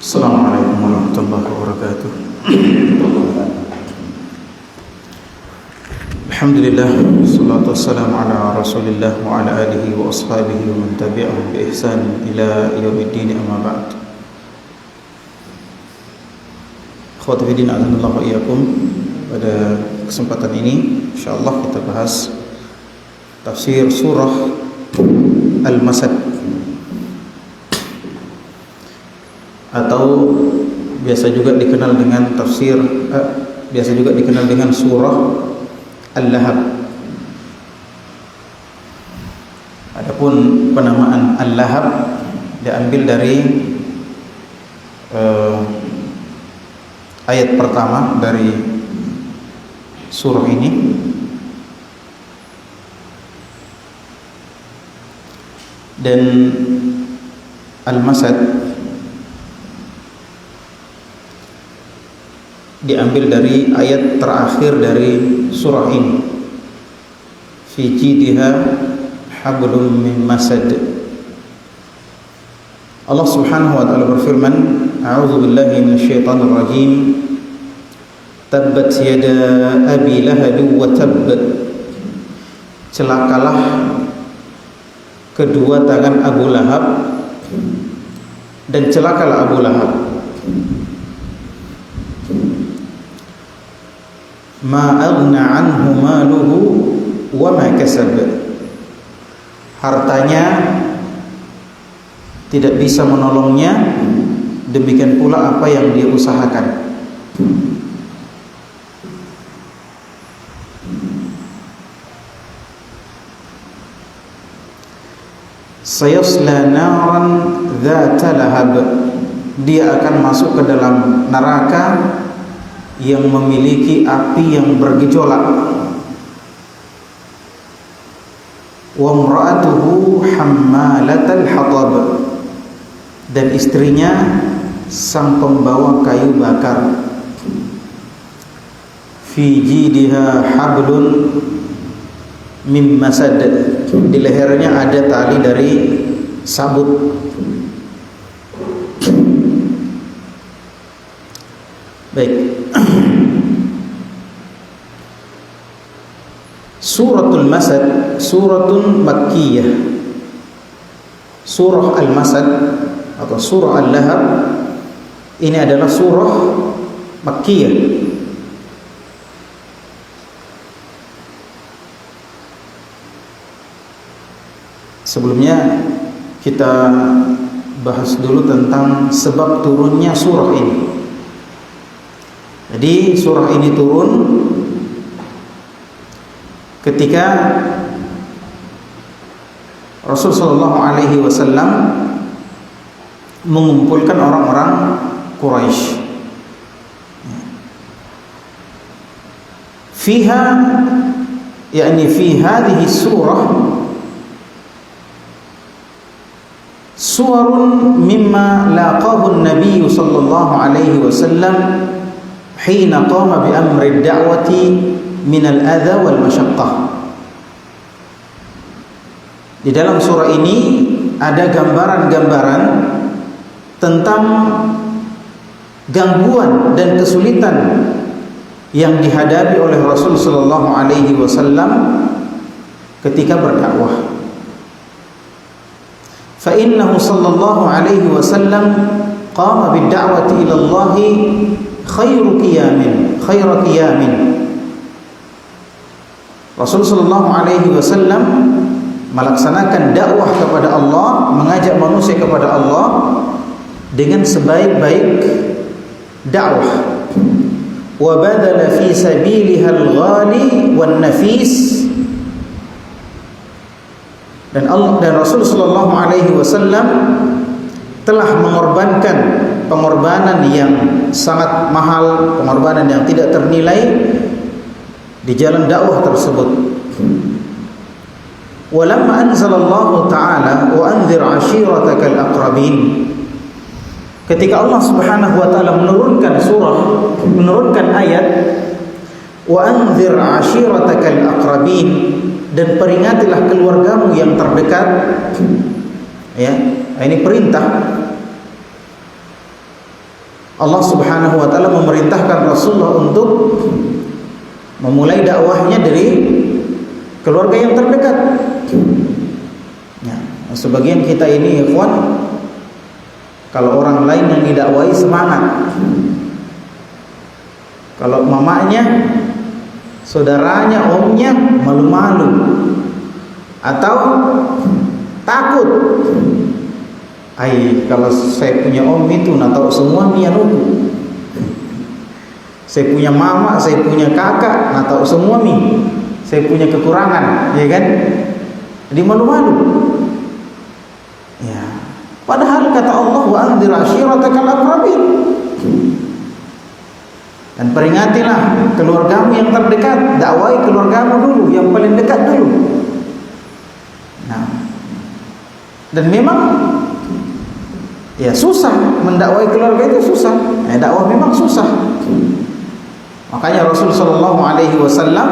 Assalamualaikum warahmatullahi wabarakatuh. Alhamdulillah, salatu wassalamu ala rasulillah wa ala alihi wa ashabihi wa man tabi'ahum bi ihsan ila yaumiddin, amma ba'd. Akhwati fi din, azanallahu wa iyyakum. Pada kesempatan ini insyaallah kita bahas tafsir surah Al-Masad, atau biasa juga dikenal dengan surah Al-Lahab. Adapun penamaan Al-Lahab diambil dari ayat pertama dari surah ini, dan Al-Masad diambil dari ayat terakhir dari surah ini, fi jidha hablum min masad. Allah Subhanahu wa taala berfirman, a'udzu billahi minasyaitonir rajim, tabbat yada abi lahab wa tabb. Celakalah kedua tangan Abu Lahab, dan celakalah Abu Lahab. Ma aghna anhu maluhu wa ma kasab. Hartanya tidak bisa menolongnya, demikian pula apa yang dia usahakan. Sayasla naran dzata lahab. Dia akan masuk ke dalam neraka yang memiliki api yang bergejolak. Wa imra'atuhu hammalatal hatab. Dan istrinya sang pembawa kayu bakar. Fi jidha hablun min masad. Di lehernya ada tali dari sabut. Baik. Suratul Masad suratun makkiyah. Surah Al-Masad atau surah Al-Lahab ini adalah surah makkiyah. Sebelumnya kita bahas dulu tentang sebab turunnya surah ini. Jadi surah ini turun ketika Rasul sallallahu alaihi wasallam mengumpulkan orang-orang Quraisy. Fiha, yakni fi hadhihi surah, suwarun mimma laqahu an-nabiy sallallahu alaihi wasallam hina qama bi amri ad-da'wati min al-adha wal masyaqqah. Di dalam surah ini ada gambaran-gambaran tentang gangguan dan kesulitan yang dihadapi oleh Rasul sallallahu alaihi wasallam ketika berdakwah. Fa innahu sallallahu alaihi wasallam qama bid-da'wati ila Allah khairu qiyamin. Rasul sallallahu alaihi wasallam melaksanakan dakwah kepada Allah, mengajak manusia kepada Allah dengan sebaik-baik dakwah. Wa badala fi sabiliha al-ghali wan nafis. Dan Rasul sallallahu alaihi wasallam telah mengorbankan pengorbanan yang sangat mahal, pengorbanan yang tidak ternilai di jalan dakwah tersebut. Walamma anzalallahu ta'ala wa anzir ashiratakal aqrabin. Ketika Allah Subhanahu wa taala menurunkan ayat wa anzir ashiratakal aqrabin, dan peringatilah keluargamu yang terdekat. Ya, ini perintah. Allah Subhanahu wa taala memerintahkan Rasulullah untuk memulai dakwahnya dari keluarga yang terdekat. Ya, sebagian kita ini ikhwan, kalau orang lain yang didakwai semangat, kalau mamanya, saudaranya, omnya malu-malu atau takut. Kalau saya punya om itu nak tahu semua mianuku. Saya punya mama, saya punya kakak, nak tahu semua mi. Saya punya kekurangan, ya kan? Jadi malu-malu. Ya. Padahal kata Allah, wa anzir ashiratakal aqrabin. Dan peringatilah keluargamu yang terdekat, dakwai keluargamu dulu, yang paling dekat dulu. Nah, dan memang ya susah mendakwai keluarga itu susah. Dakwah memang susah. Makanya Rasul sallallahu alaihi wasallam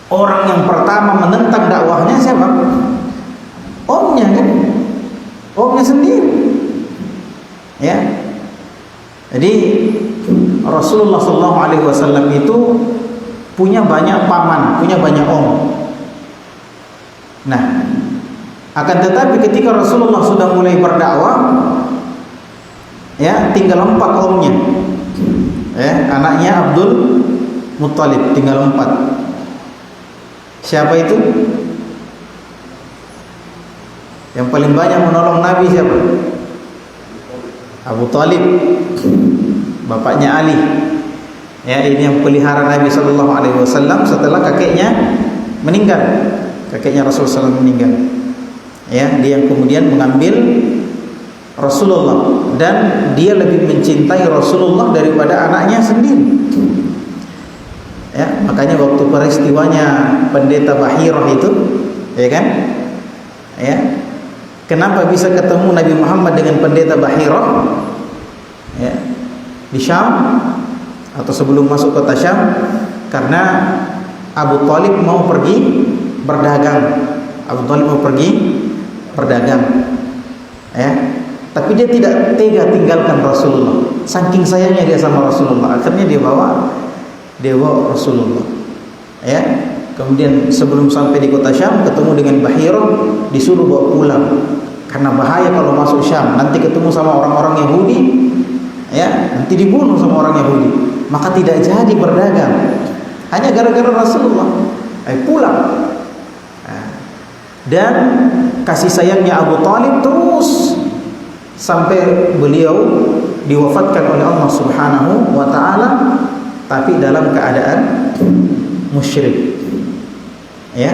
orang yang pertama menentang dakwahnya siapa? Omnya kan? Omnya sendiri. Ya. Jadi Rasulullah sallallahu alaihi wasallam itu punya banyak paman, punya banyak om. Nah, akan tetapi ketika Rasulullah sudah mulai berdakwah, ya tinggal 4 omnya, ya anaknya Abdul Muttalib tinggal 4. Siapa itu? Yang paling banyak menolong Nabi siapa? Abu Talib, bapaknya Ali. Ya, ini yang pelihara Nabi Sallallahu Alaihi Wasallam setelah kakeknya meninggal, kakeknya Rasulullah SAW meninggal. Ya, dia yang kemudian mengambil Rasulullah dan dia lebih mencintai Rasulullah daripada anaknya sendiri. Ya, makanya waktu peristiwanya pendeta Bahirah itu, ya kan? Ya. Kenapa bisa ketemu Nabi Muhammad dengan pendeta Bahirah? Ya, di Syam atau sebelum masuk kota Syam, karena Abu Talib mau pergi berdagang. Abu Talib mau pergi berdagang. Ya. Tapi dia tidak tega tinggalkan Rasulullah. Saking sayangnya dia sama Rasulullah, akhirnya dia bawa Rasulullah. Ya. Kemudian sebelum sampai di kota Syam ketemu dengan Bahirah, disuruh bawa pulang karena bahaya kalau masuk Syam, nanti ketemu sama orang-orang Yahudi, ya nanti dibunuh sama orang Yahudi. Maka tidak jadi berdagang hanya gara-gara Rasulullah. Pulang. Dan kasih sayangnya Abu Talib terus sampai beliau diwafatkan oleh Allah Subhanahu wa taala, tapi dalam keadaan musyrik. Ya,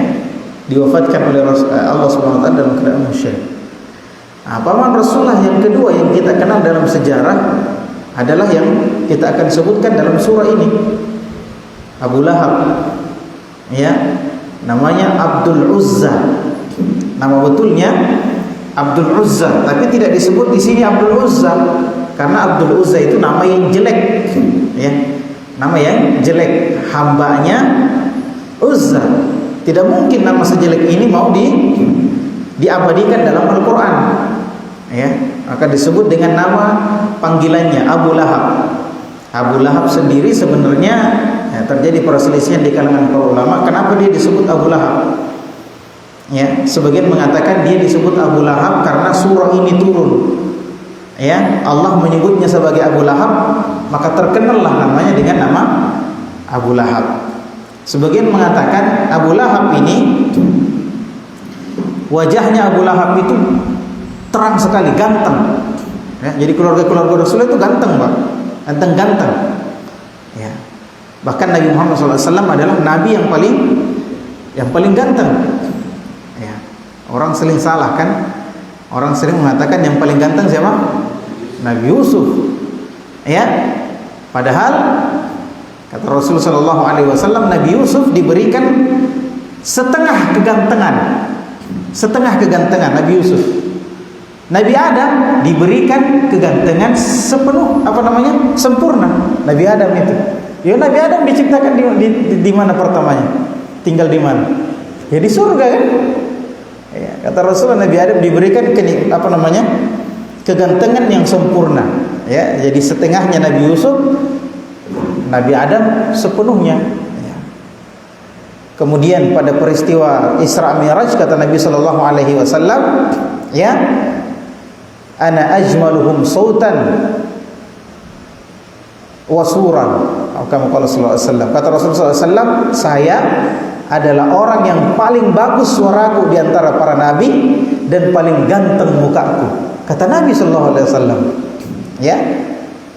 diwafatkan oleh Allah Subhanahu wa taala dalam keadaan musyrik. Paman Rasulullah yang kedua yang kita kenal dalam sejarah adalah yang kita akan sebutkan dalam surah ini, Abu Lahab. Ya, namanya Abdul Uzza. Nama betulnya Abdul Uzza, tapi tidak disebut di sini Abdul Uzza karena Abdul Uzza itu nama yang jelek. Ya, nama yang jelek, hambanya Uzza. Tidak mungkin nama sejelek ini mau diabadikan dalam Al-Quran. Ya, akan disebut dengan nama panggilannya Abu Lahab. Abu Lahab sendiri sebenarnya terjadi perselisihan di kalangan para ulama. Kenapa dia disebut Abu Lahab? Ya, sebagian mengatakan dia disebut Abu Lahab karena surah ini turun. Ya, Allah menyebutnya sebagai Abu Lahab, maka terkenallah namanya dengan nama Abu Lahab. Sebagian mengatakan Abu Lahab ini wajahnya Abu Lahab itu terang sekali, ganteng. Ya, jadi keluarga Rasulullah itu ganteng, Pak. Ganteng. Ya. Bahkan Nabi Muhammad SAW adalah nabi yang paling ganteng. Ya. Orang sering salah kan? Orang sering mengatakan yang paling ganteng siapa? Nabi Yusuf. Ya. Padahal kata Rasulullah SAW, Nabi Yusuf diberikan setengah kegantengan Nabi Yusuf. Nabi Adam diberikan kegantengan sepenuh, sempurna. Nabi Adam itu. Ya, Nabi Adam diciptakan di mana pertamanya? Tinggal di mana? Ya di surga kan? Ya, kata Rasulullah, Nabi Adam diberikan kegantengan yang sempurna. Ya, jadi setengahnya Nabi Yusuf, Nabi Adam sepenuhnya. Ya. Kemudian pada peristiwa Isra Mi'raj kata Nabi sallallahu alaihi wasallam, ya, ana ajmaluhum sautan wa suran. Kata Rasulullah SAW, saya adalah orang yang paling bagus suaraku di antara para nabi dan paling ganteng mukaku. Kata Nabi sallallahu alaihi wasallam. Ya.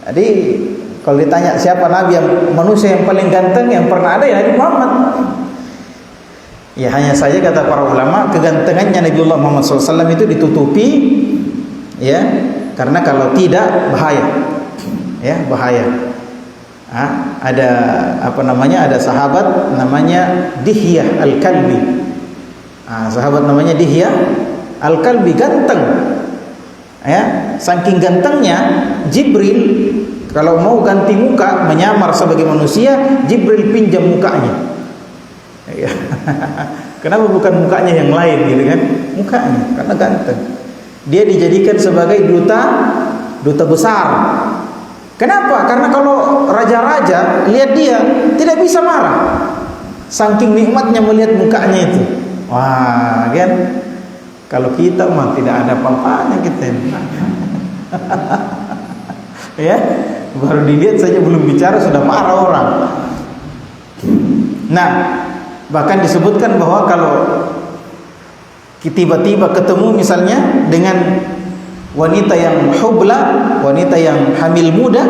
Jadi kalau ditanya siapa nabi yang manusia yang paling ganteng yang pernah ada, ya Nabi Muhammad. Ya, hanya saja kata para ulama kegantengannya Nabiullah Muhammad SAW itu ditutupi, ya, karena kalau tidak bahaya. Ya, bahaya. Ada ada sahabat namanya Dihyah Al-Kalbi. Sahabat namanya Dihyah Al-Kalbi, ganteng. Ya, saking gantengnya Jibril kalau mau ganti muka menyamar sebagai manusia, Jibril pinjam mukanya. Ya. Kenapa bukan mukanya yang lain gitu kan? Mukanya, karena ganteng. Dia dijadikan sebagai duta besar. Kenapa? Karena kalau raja-raja lihat dia tidak bisa marah. Saking nikmatnya melihat mukanya itu. Wah, kan? Kalau kita mah tidak ada apa-apanya kita. Ya, baru dilihat saja belum bicara sudah marah orang. Nah, bahkan disebutkan bahwa kalau tiba-tiba ketemu misalnya dengan wanita yang hubla, wanita yang hamil muda,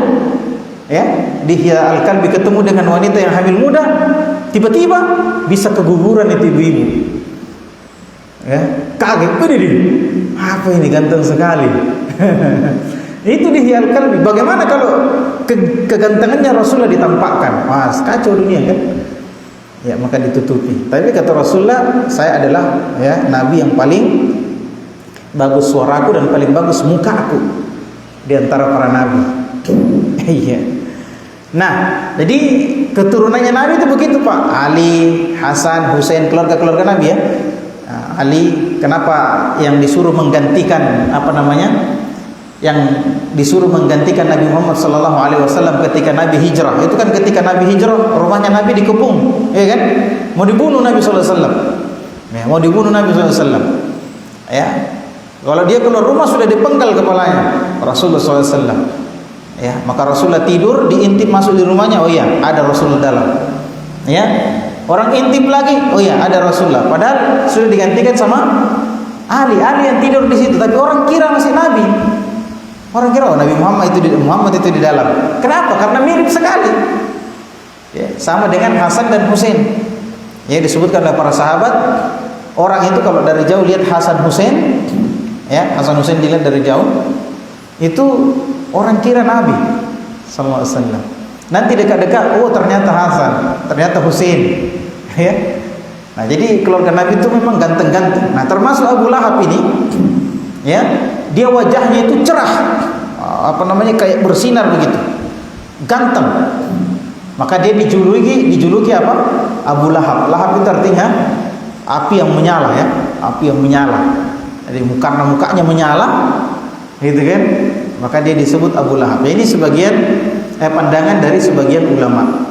ya, Dihyah Al-Kalbi ketemu dengan wanita yang hamil muda, tiba-tiba bisa keguguran itu ibu-ibu. Ya, kaget, apa ini ganteng sekali. Itu Dihyah Al-Kalbi. Bagaimana kalau kegantengannya Rasulullah ditampakkan? Wah, kacau dunia kan? Ya, maka ditutupi. Tapi kata Rasulullah, saya adalah ya nabi yang paling bagus suaraku dan paling bagus mukaku di antara para nabi. Iya. Nah, jadi keturunannya Nabi itu begitu, Pak. Ali, Hasan, Husain, keluarga-keluarga Nabi ya. Ali kenapa yang disuruh menggantikan yang disuruh menggantikan Nabi Muhammad sallallahu alaihi wasallam ketika Nabi hijrah. Itu kan ketika Nabi hijrah rumahnya Nabi dikepung, ya kan? Mau dibunuh Nabi sallallahu alaihi wasallam. Ya, mau dibunuh Nabi sallallahu alaihi wasallam. Ya. Kalau dia keluar rumah sudah dipenggal kepalanya Rasulullah sallallahu alaihi wasallam. Ya, maka Rasulullah tidur, diintip masuk di rumahnya, oh iya, ada Rasulullah dalam. Ya. Orang intip lagi, oh iya, ada Rasulullah. Padahal sudah digantikan sama Ali yang tidur di situ, tapi orang kira masih Nabi. Orang kira Nabi Muhammad itu di dalam. Kenapa? Karena mirip sekali. Ya, sama dengan Hasan dan Husain. Ya, disebutkan oleh para sahabat, orang itu kalau dari jauh lihat Hasan Husain, ya, Hasan Husain dilihat dari jauh, itu orang kira Nabi sallallahu alaihi wasallam. Nanti dekat-dekat, oh ternyata Hasan, ternyata Husain. Ya. Nah, jadi keluarga Nabi itu memang ganteng-ganteng. Nah, termasuk Abu Lahab ini, ya, dia wajahnya itu cerah, kayak bersinar begitu, ganteng. Maka dia dijuluki apa? Abu Lahab. Lahab itu artinya api yang menyala, ya, api yang menyala. Jadi karena mukanya menyala, gitu kan? Maka dia disebut Abu Lahab. Ini sebagian pandangan dari sebagian ulama.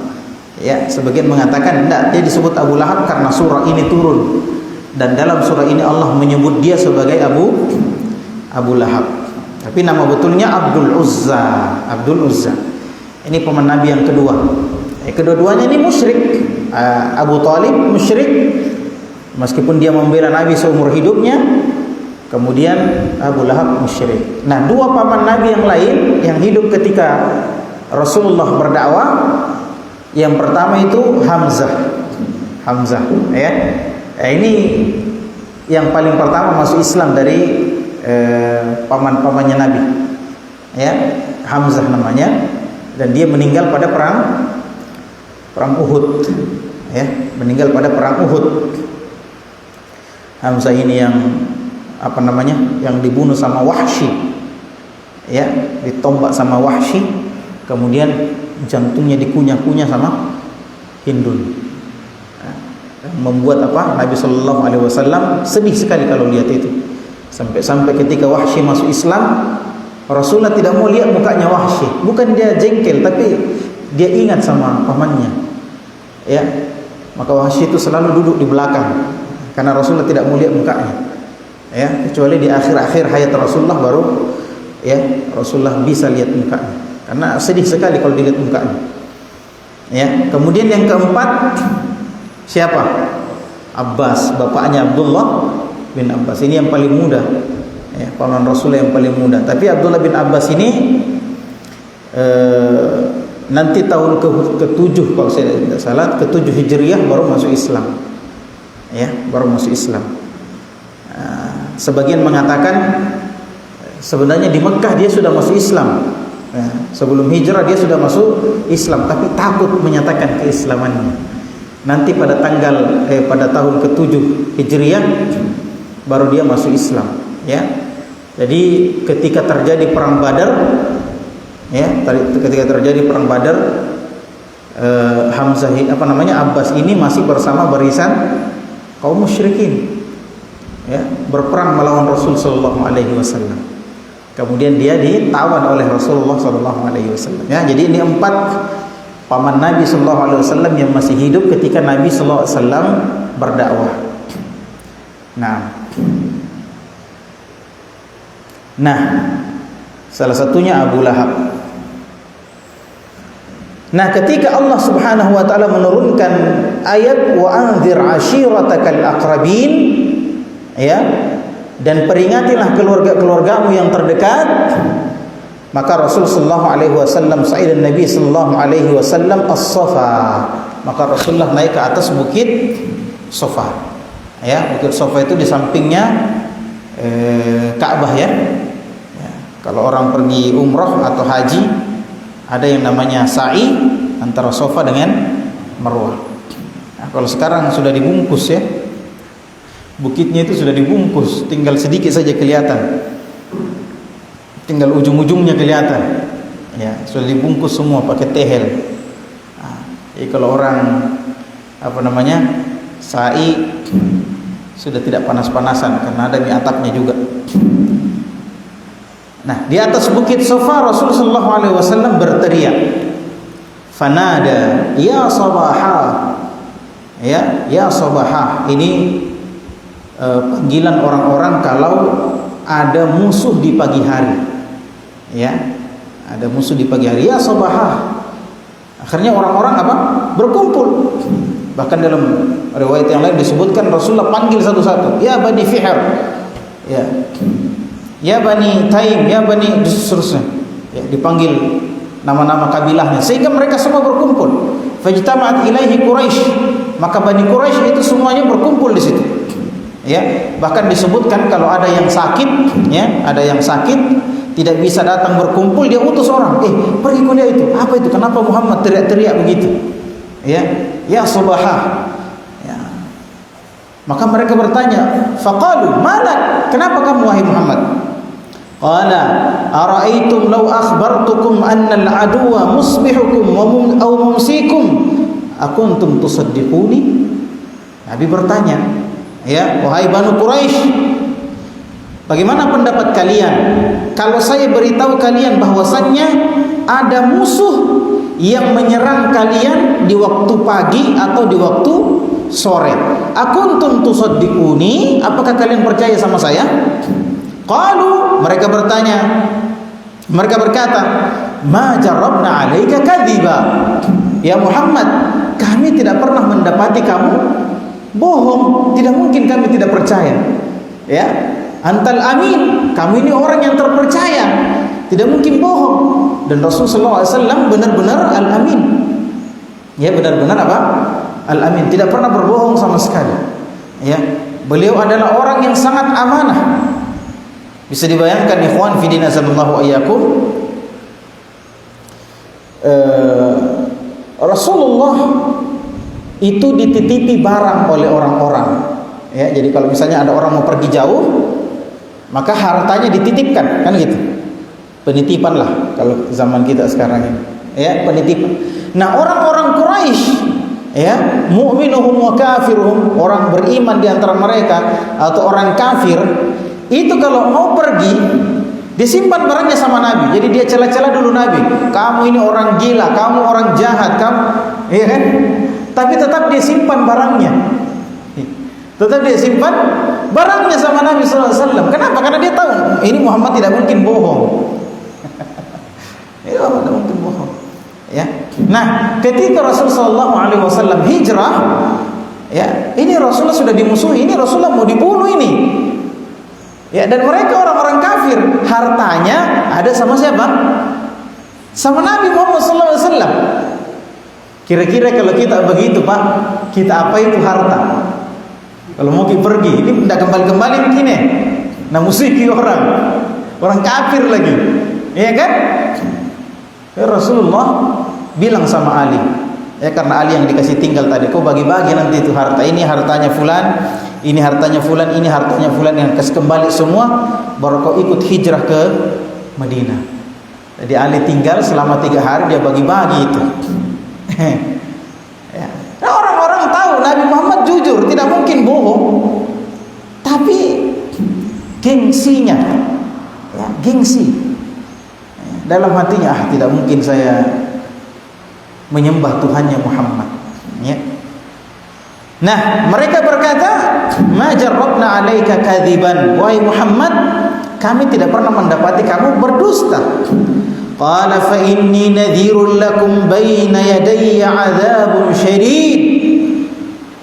Ya, sebagian mengatakan tidak, dia disebut Abu Lahab karena surah ini turun. Dan dalam surah ini Allah menyebut dia sebagai Abu Lahab. Tapi nama betulnya Abdul Uzza. Ini paman Nabi yang kedua. Kedua-duanya ini musyrik. Abu Talib musyrik, meskipun dia membela Nabi seumur hidupnya. Kemudian Abu Lahab musyrik. Nah, dua paman Nabi yang lain yang hidup ketika Rasulullah berdakwah, yang pertama itu Hamzah, ya. Ini yang paling pertama masuk Islam dari paman-pamannya Nabi, ya, Hamzah namanya, dan dia meninggal pada perang Uhud, ya, meninggal pada perang Uhud. Hamzah ini yang yang dibunuh sama Wahsy, ya, ditombak sama Wahsy, kemudian jantungnya dikunyah-kunyah sama Hindun. Membuat Nabi sallallahu alaihi wasallam sedih sekali kalau lihat itu. Sampai ketika Wahsy masuk Islam, Rasulullah tidak mau lihat mukanya Wahsy. Bukan dia jengkel, tapi dia ingat sama pamannya. Ya. Maka Wahsy itu selalu duduk di belakang karena Rasulullah tidak mau lihat mukanya. Ya, kecuali di akhir-akhir hayat Rasulullah baru ya Rasulullah bisa lihat mukanya. Karena sedih sekali kalau dilihat mukanya. Ya, kemudian yang keempat siapa? Abbas, bapaknya Abdullah bin Abbas. Ini yang paling muda. Ya, paman Rasulullah yang paling muda. Tapi Abdullah bin Abbas ini nanti tahun ke-7 kalau saya tidak salah, ke-7 Hijriyah baru masuk Islam. Ya, baru masuk Islam. Sebagian mengatakan sebenarnya di Mekah dia sudah masuk Islam. Ya, sebelum hijrah dia sudah masuk Islam, tapi takut menyatakan keislamannya. Nanti pada tahun ke-7 Hijriyah baru dia masuk Islam. Ya, jadi ketika terjadi perang Badar, ya, ketika terjadi perang Badar, Hamzah Abbas ini masih bersama barisan kaum musyrikin, ya, berperang melawan Rasul sallallahu alaihi wasallam. Kemudian dia ditawan oleh Rasulullah sallallahu alaihi wasallam. Ya, jadi ini 4 paman Nabi sallallahu alaihi wasallam yang masih hidup ketika Nabi sallallahu alaihi wasallam berdakwah. Nah, salah satunya Abu Lahab. Nah, ketika Allah Subhanahu wa taala menurunkan ayat wa anzir ashiratakal aqrabin, ya, dan peringatilah keluarga-keluargamu yang terdekat, maka Rasul sallallahu alaihi wasallam sa'idan Nabi sallallahu alaihi wasallam as-Safa. Maka Rasulullah naik ke atas bukit Safa. Ya, bukit Safa itu di sampingnya Ka'bah, ya. Kalau orang pergi umrah atau haji, ada yang namanya sa'i antara Safa dengan Marwah. Nah, kalau sekarang sudah dibungkus, ya, bukitnya itu sudah dibungkus, tinggal sedikit saja kelihatan, tinggal ujung-ujungnya kelihatan, ya, sudah dibungkus semua pakai tehel. Nah, jadi kalau orang sa'i sudah tidak panas-panasan karena ada atapnya juga. Nah, di atas bukit Safa Rasulullah sallallahu alaihi wasallam berteriak, fanada ya sabaha, ya sabaha. Ini panggilan orang-orang kalau ada musuh di pagi hari, ya, ada musuh di pagi hari, ya sabaha. Akhirnya orang-orang berkumpul. Bahkan dalam riwayat yang lain disebutkan Rasulullah panggil satu-satu, ya Bani Fihr, ya Bani Taim, ya Bani, seterusnya, ya, dipanggil nama-nama kabilahnya sehingga mereka semua berkumpul. Fajtama'at ilaihi Quraisy, maka Bani Quraisy itu semuanya berkumpul di situ. Ya, bahkan disebutkan kalau ada yang sakit, ya, ada yang sakit tidak bisa datang berkumpul, dia utus orang, pergi ke dia itu. Apa itu? Kenapa Muhammad teriak-teriak begitu? Ya Subahah. Ya. Maka mereka bertanya, faqalu malak, kenapa kamu wahai Muhammad? Qala ara'aitum law akhbartukum anna al-aduwa musbihukum aw mumsikum akuntum tusaddiquni? Nabi bertanya, ya, wahai Banu Quraisy, bagaimana pendapat kalian kalau saya beritahu kalian bahwasannya ada musuh yang menyerang kalian di waktu pagi atau di waktu sore? Akuntum tusaddiquni, apakah kalian percaya sama saya? Qalu, mereka berkata, ma jarrabna 'alaika kadhiba. Ya Muhammad, kami tidak pernah mendapati kamu bohong, tidak mungkin kami tidak percaya. Ya, antal amin, kamu ini orang yang terpercaya, tidak mungkin bohong. Dan Rasulullah SAW benar-benar al-amin. Ya, benar-benar al-amin, tidak pernah berbohong sama sekali. Ya, beliau adalah orang yang sangat amanah. Bisa dibayangkan ikhwan fi din azallahu ayyakum, Rasulullah itu dititipi barang oleh orang-orang. Ya, jadi kalau misalnya ada orang mau pergi jauh, maka hartanya dititipkan, kan gitu. Penitipan lah kalau zaman kita sekarang ini. Ya, penitipan. Nah, orang-orang Quraisy, ya, mu'minuhum wa kafiruhum, orang beriman di antara mereka atau orang kafir, itu kalau mau pergi Dia simpan barangnya sama Nabi. Jadi dia celah-celah dulu Nabi. Kamu ini orang gila, kamu orang jahat, kamu, iya kan? Tapi tetap dia simpan barangnya. Tetap dia simpan barangnya sama Nabi SAW. Kenapa? Karena dia tahu ini Muhammad tidak mungkin bohong. Ini Muhammad tidak mungkin bohong. Ya. Nah, ketika Rasulullah SAW hijrah, ya, ini Rasulullah sudah dimusuhi, ini Rasulullah mau dibunuh ini. Ya, dan mereka orang-orang kafir, hartanya ada sama siapa? Sama Nabi Muhammad SAW. Kira-kira kalau kita begitu, Pak, kita apa itu harta? Kalau mau pergi, ini tidak kembali-kembali begini. Nah, musiki orang kafir lagi, ya kan? Ya, Rasulullah bilang sama Ali, ya, karena Ali yang dikasih tinggal tadi, kau bagi-bagi nanti itu harta. Ini hartanya fulan, ini hartanya fulan, ini hartanya fulan, yang kasih kembali semua, baru kau ikut hijrah ke Madinah. Jadi Ali tinggal selama 3 hari, dia bagi-bagi itu. Ya. Nah, orang-orang tahu Nabi Muhammad jujur, tidak mungkin bohong. Tapi gengsinya, ya, gengsi dalam hatinya, tidak mungkin saya menyembah Tuhannya Muhammad, ya. Nah, mereka berkata, "Ma jarrabna 'alaika kadziban." Wahai Muhammad, kami tidak pernah mendapati kamu berdusta. Qala fa inni nadhirul lakum baina yadayya 'adzabun syadid.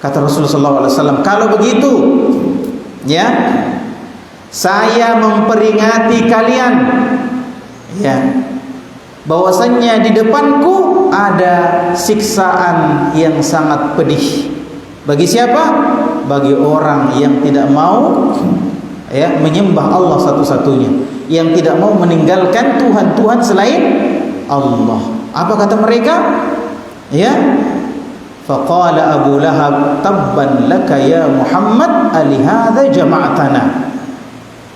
Kata Rasulullah SAW, kalau begitu, ya, saya memperingati kalian, ya, bahwasannya di depanku ada siksaan yang sangat pedih. Bagi siapa? Bagi orang yang tidak mau, ya, menyembah Allah satu-satunya, yang tidak mau meninggalkan Tuhan-Tuhan selain Allah. Apa kata mereka? Ya, faqala Abu Lahab tabban laka ya Muhammad alihadza jama'tana.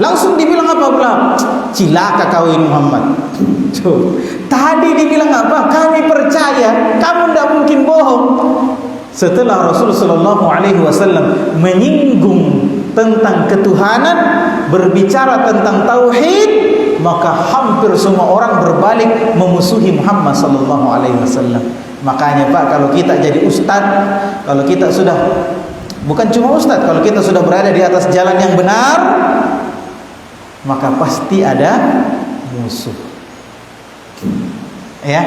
Langsung dibilang apa Abu Lahab? Cilaka kau ini Muhammad. Tadi dibilang apa? Kami percaya, kamu tidak mungkin bohong. Setelah Rasulullah SAW menyinggung tentang ketuhanan, berbicara tentang tauhid, maka hampir semua orang berbalik memusuhi Muhammad SAW. Makanya Pak, kalau kita jadi ustaz, kalau kita sudah, bukan cuma ustaz, kalau kita sudah berada di atas jalan yang benar, maka pasti ada musuh. Ya,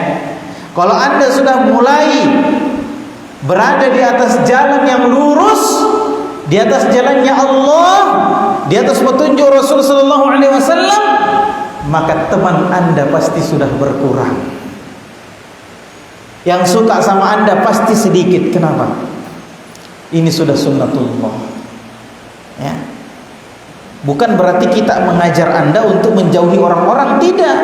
kalau Anda sudah mulai berada di atas jalan yang lurus, di atas jalannya Allah, di atas petunjuk Rasulullah SAW, maka teman Anda pasti sudah berkurang. Yang suka sama Anda pasti sedikit. Kenapa? Ini sudah sunnatullah. Ya. Bukan berarti kita mengajar Anda untuk menjauhi orang-orang, tidak.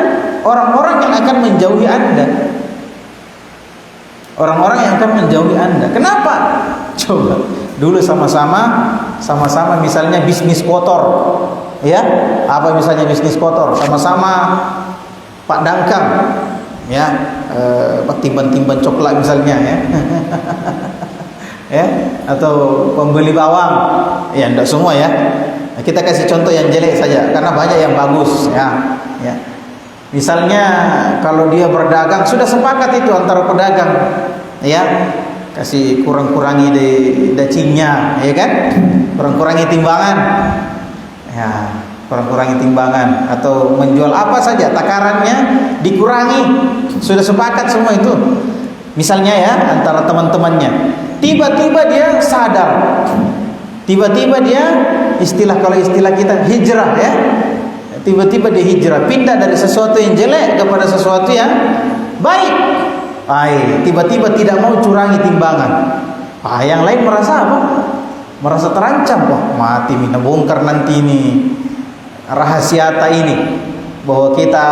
Orang-orang yang akan menjauhi Anda, orang-orang yang akan menjauhi Anda. Kenapa? Coba dulu sama-sama misalnya bisnis kotor, ya. Apa misalnya bisnis kotor? Sama-sama Pak Dangkang, ya, timban-timban coklat misalnya, ya. Ya, atau pembeli bawang. Ya, enggak semua, ya. Nah, kita kasih contoh yang jelek saja karena banyak yang bagus, ya. Ya. Misalnya kalau dia berdagang, sudah sepakat itu antara pedagang, ya, kasih kurang-kurangi dacingnya, ya kan, kurang-kurangi timbangan, ya, kurang-kurangi timbangan, atau menjual apa saja takarannya dikurangi, sudah sepakat semua itu. Misalnya, ya, antara teman-temannya, tiba-tiba dia sadar, tiba-tiba dia, kalau istilah kita hijrah, ya. Tiba-tiba dia hijrah, pindah dari sesuatu yang jelek kepada sesuatu yang baik. Tiba-tiba tidak mau curangi timbangan. Yang lain merasa apa? Merasa terancam. Wah, mati mina bongkar nanti ini rahasia ini, bahwa kita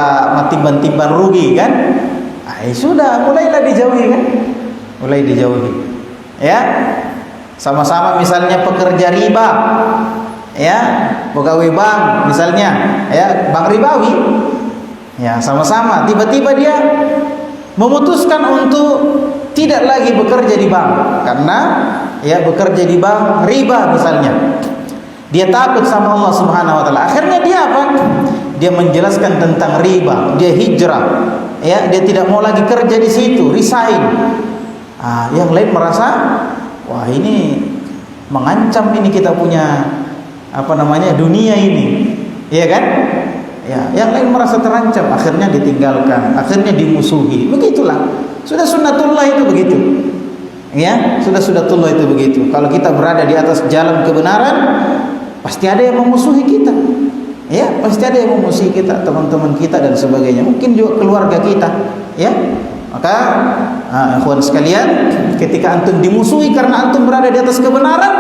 timban-timban rugi kan? Sudah, mulailah dijauhi, kan? Mulai dijauhi. Ya. Sama-sama misalnya pekerja riba, ya, pegawai bank misalnya, ya, bank ribawi, ya, sama-sama tiba-tiba dia memutuskan untuk tidak lagi bekerja di bank karena, ya, bekerja di bank riba misalnya. Dia takut sama Allah Subhanahu wa taala. Akhirnya dia apa? dia menjelaskan tentang riba, dia hijrah, ya, dia tidak mau lagi kerja di situ, resign. Yang lain merasa, wah ini mengancam ini kita punya dunia ini, ya kan? Ya, yang lain merasa terancam, akhirnya ditinggalkan, akhirnya dimusuhi. Begitulah. Sudah sunnatullah itu begitu. Ya, sudah sunnatullah itu begitu. Kalau kita berada di atas jalan kebenaran, pasti ada yang memusuhi kita. Ya, pasti ada yang memusuhi kita, teman-teman kita dan sebagainya. Mungkin juga keluarga kita, ya. Maka, ikhwan sekalian, ketika antum dimusuhi karena antum berada di atas kebenaran,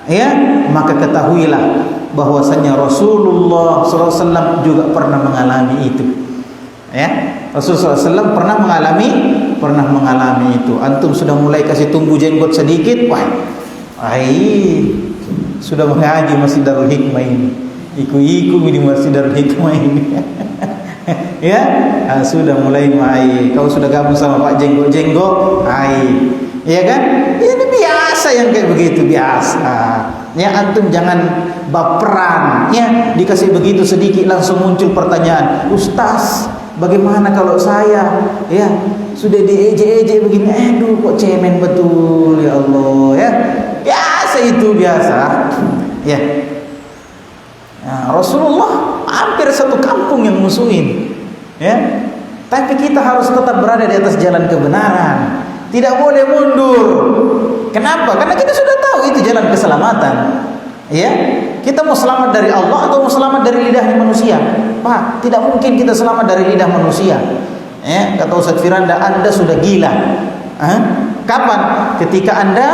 ya, maka ketahuilah bahwasanya Rasulullah SAW juga pernah mengalami itu. Ya, Rasulullah SAW pernah mengalami itu. Antum sudah mulai kasih tumbuh jenggot sedikit, sudah mengaji Masjid Darul Hikmah ini. Iku-iku di Masjid Darul Hikmah ini. Ya, sudah mulai kau sudah gabung sama Pak Jenggot-jenggot, ya kan? Ini biasa yang kayak begitu, biasa. Ya, antum jangan baperan. Ya, dikasih begitu sedikit langsung muncul pertanyaan, Ustaz, bagaimana kalau saya, ya, sudah diejek-ejek begini, aduh kok cemen betul, ya Allah, ya. Biasa itu, biasa. Ya. Rasulullah hampir satu kampung yang musuhin, ya. Tapi kita harus tetap berada di atas jalan kebenaran. Tidak boleh mundur. Kenapa? Karena kita sudah tahu itu jalan keselamatan. Ya, kita mau selamat dari Allah atau mau selamat dari lidahnya manusia? Pak, tidak mungkin kita selamat dari lidah manusia. Ya, kata Ustaz Firanda, Anda sudah gila. Kapan? Ketika Anda,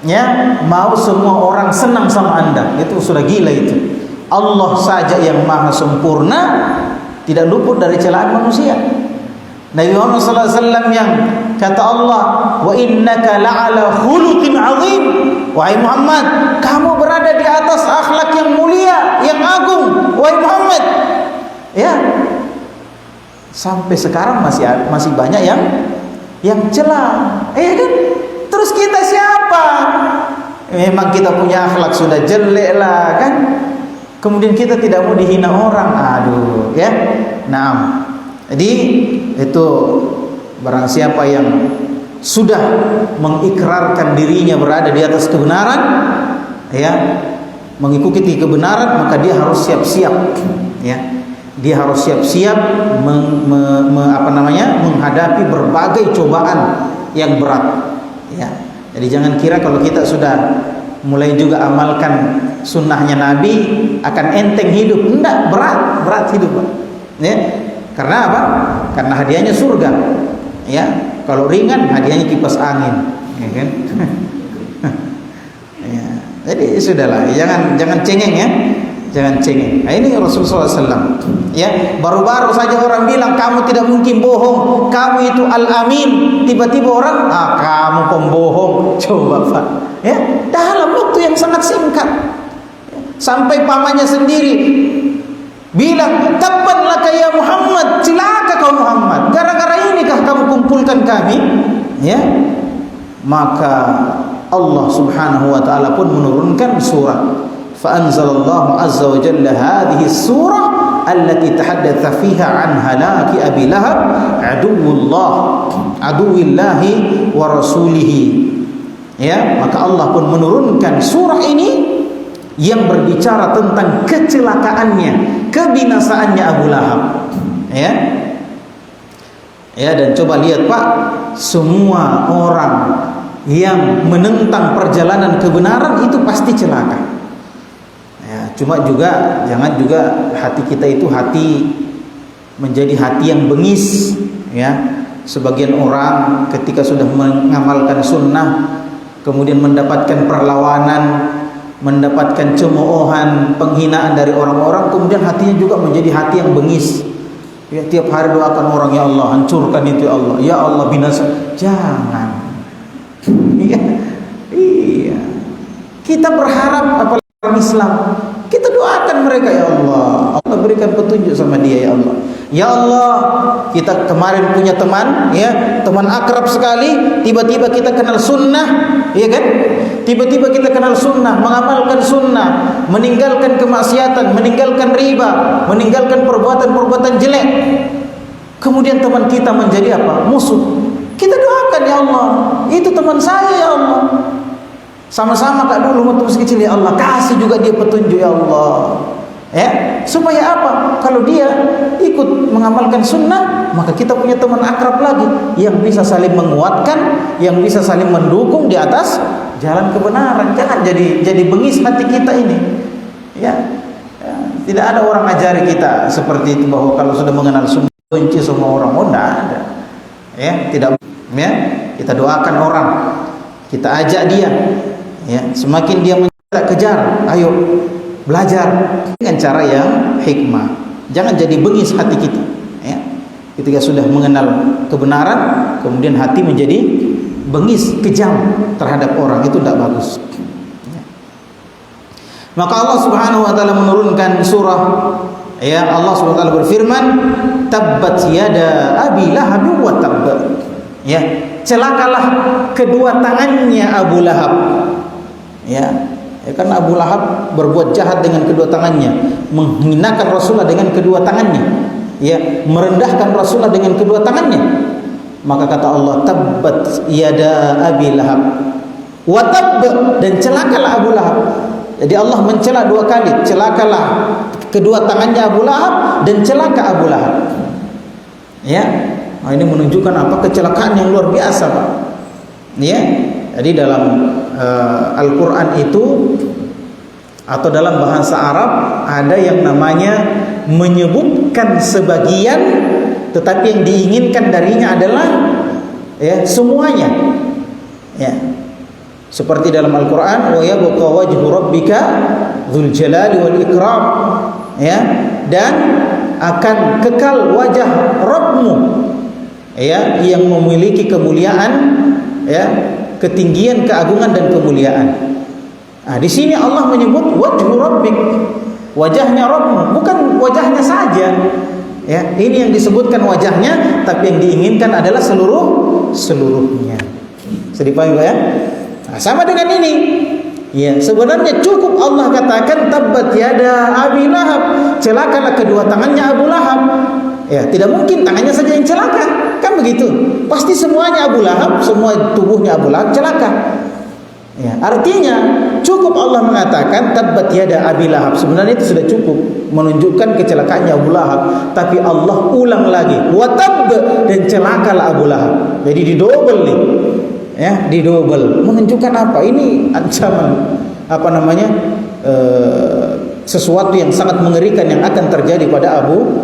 ya, mau semua orang senang sama Anda, itu sudah gila itu. Allah saja yang maha sempurna, tidak luput dari celaan manusia. Nabi Muhammad SAW yang kata Allah, wa innaka la'ala khuluqin azim. Wahai Muhammad, kamu berada di atas akhlak yang mulia, yang agung. Wahai Muhammad, ya, sampai sekarang masih banyak yang celah, ya kan? Terus kita siapa? Memang kita punya akhlak sudah jelek lah, kan? Kemudian kita tidak mau dihina orang, aduh, ya. Nah, jadi itu barang siapa yang sudah mengikrarkan dirinya berada di atas kebenaran, ya, mengikuti kebenaran, maka dia harus siap-siap, ya. Dia harus siap-siap menghadapi berbagai cobaan yang berat, ya. Jadi jangan kira kalau kita sudah mulai juga amalkan sunnahnya Nabi akan enteng hidup. Enggak, berat hidup, Pak. Ya. Karena apa? Karena hadiahnya surga. Ya, kalau ringan hadiahnya kipas angin, ya kan? Ya. Jadi sudahlah, jangan cengeng, ya. Jangan cengeng. Nah, ini Rasulullah SAW. Ya, baru-baru saja orang bilang kamu tidak mungkin bohong, kamu itu al-amin. Tiba-tiba orang, kamu pembohong. Coba, Pak. Ya, dalam waktu yang sangat singkat. Sampai pamannya sendiri bilang, "Tabban laka ya Muhammad, celaka kau Muhammad. Gara-gara inikah kamu kumpulkan kami?" Ya. Maka Allah Subhanahu wa taala pun menurunkan surat. Fa anzalallahu azza wa jalla hadhihi surah allati tahaddatsa fiha an halaki Abi Lahab aduwillahi wa rasulihi. Ya, maka Allah pun menurunkan surah ini yang berbicara tentang kecelakaannya, kebinasaannya Abu Lahab. Ya. Ya, dan coba lihat, Pak, semua orang yang menentang perjalanan kebenaran itu pasti celaka. Ya, cuma juga jangan juga hati kita itu menjadi hati yang bengis, ya. Sebagian orang ketika sudah mengamalkan sunnah kemudian mendapatkan perlawanan, mendapatkan cemoohan, penghinaan dari orang-orang, kemudian hatinya juga menjadi hati yang bengis. Ya, tiap hari doakan orang, ya Allah hancurkan itu, ya Allah, ya Allah binasa. Jangan. Iya. Kita berharap apalagi orang Islam, kita doakan mereka, ya Allah, Allah berikan petunjuk sama dia, ya Allah. Ya Allah, kita kemarin punya teman, ya, teman akrab sekali, tiba-tiba kita kenal sunnah, iya kan? Tiba-tiba kita kenal sunnah, mengamalkan sunnah, meninggalkan kemaksiatan, meninggalkan riba, meninggalkan perbuatan-perbuatan jelek. Kemudian teman kita menjadi apa? Musuh. Kita doakan, ya Allah, itu teman saya ya Allah. Sama-sama Kak dulu waktu masih kecil, ya Allah, kasih juga dia petunjuk ya Allah. Ya, supaya apa? Kalau dia ikut mengamalkan sunnah, maka kita punya teman akrab lagi yang bisa saling menguatkan, yang bisa saling mendukung di atas jalan kebenaran. Jangan jadi bengis hati kita ini. Ya, tidak ada orang ngajari kita seperti itu bahwa kalau sudah mengenal sunnah benci semua orang. Oh, tidak ada. Ya, tidak. Ya, kita doakan orang, kita ajak dia. Ya, semakin dia kejar, ayo belajar dengan cara yang hikmah. Jangan jadi bengis hati kita. Ya, ketika sudah mengenal kebenaran, kemudian hati menjadi bengis, kejam terhadap orang, itu tidak bagus. Ya. Maka Allah Subhanahu wa taala menurunkan surah, ya, Allah Subhanahu wa taala berfirman, tabbat yada abi lahab wa tabb. Ya, celakalah kedua tangannya Abu Lahab. Ya, kan Abu Lahab berbuat jahat dengan kedua tangannya, menghinakan Rasulullah dengan kedua tangannya, ya, merendahkan Rasulullah dengan kedua tangannya. Maka kata Allah, tabbat yada abi lahab wa tabb, dan celakalah Abu Lahab. Jadi Allah mencela dua kali, celakalah kedua tangannya Abu Lahab dan celaka Abu Lahab. Ya, nah, ini menunjukkan apa? Kecelakaan yang luar biasa, Pak. Ya, jadi dalam Al-Quran itu atau dalam bahasa Arab ada yang namanya menyebutkan sebagian, tetapi yang diinginkan darinya adalah, ya, semuanya. Ya, seperti dalam Al-Quran, wa yabqa wajhu rabbika dzul jalali wal ikram. Ya, dan akan kekal wajah Rabbmu, ya, yang memiliki kemuliaan, ya, ketinggian, keagungan dan kemuliaan. Nah, di sini Allah menyebut wajhu rabbik, wajahnya Rabbmu, bukan wajahnya saja. Ya, ini yang disebutkan wajahnya, tapi yang diinginkan adalah seluruhnya. Sedih paham ya? Nah, sama dengan ini. Ya, sebenarnya cukup Allah katakan tabbat yada abi lahab, celakalah kedua tangannya Abu Lahab. Ya, tidak mungkin tangannya saja yang celaka, kan begitu? Pasti semuanya Abu Lahab, semua tubuhnya Abu Lahab celaka. Ya, artinya cukup Allah mengatakan tabbat yada abi lahab, sebenarnya itu sudah cukup menunjukkan kecelakaannya Abu Lahab. Tapi Allah ulang lagi, wa tabb, dan celakalah Abu Lahab. Jadi didobel nih. Ya, didobel, menunjukkan apa? Ini ancaman, apa namanya, sesuatu yang sangat mengerikan yang akan terjadi pada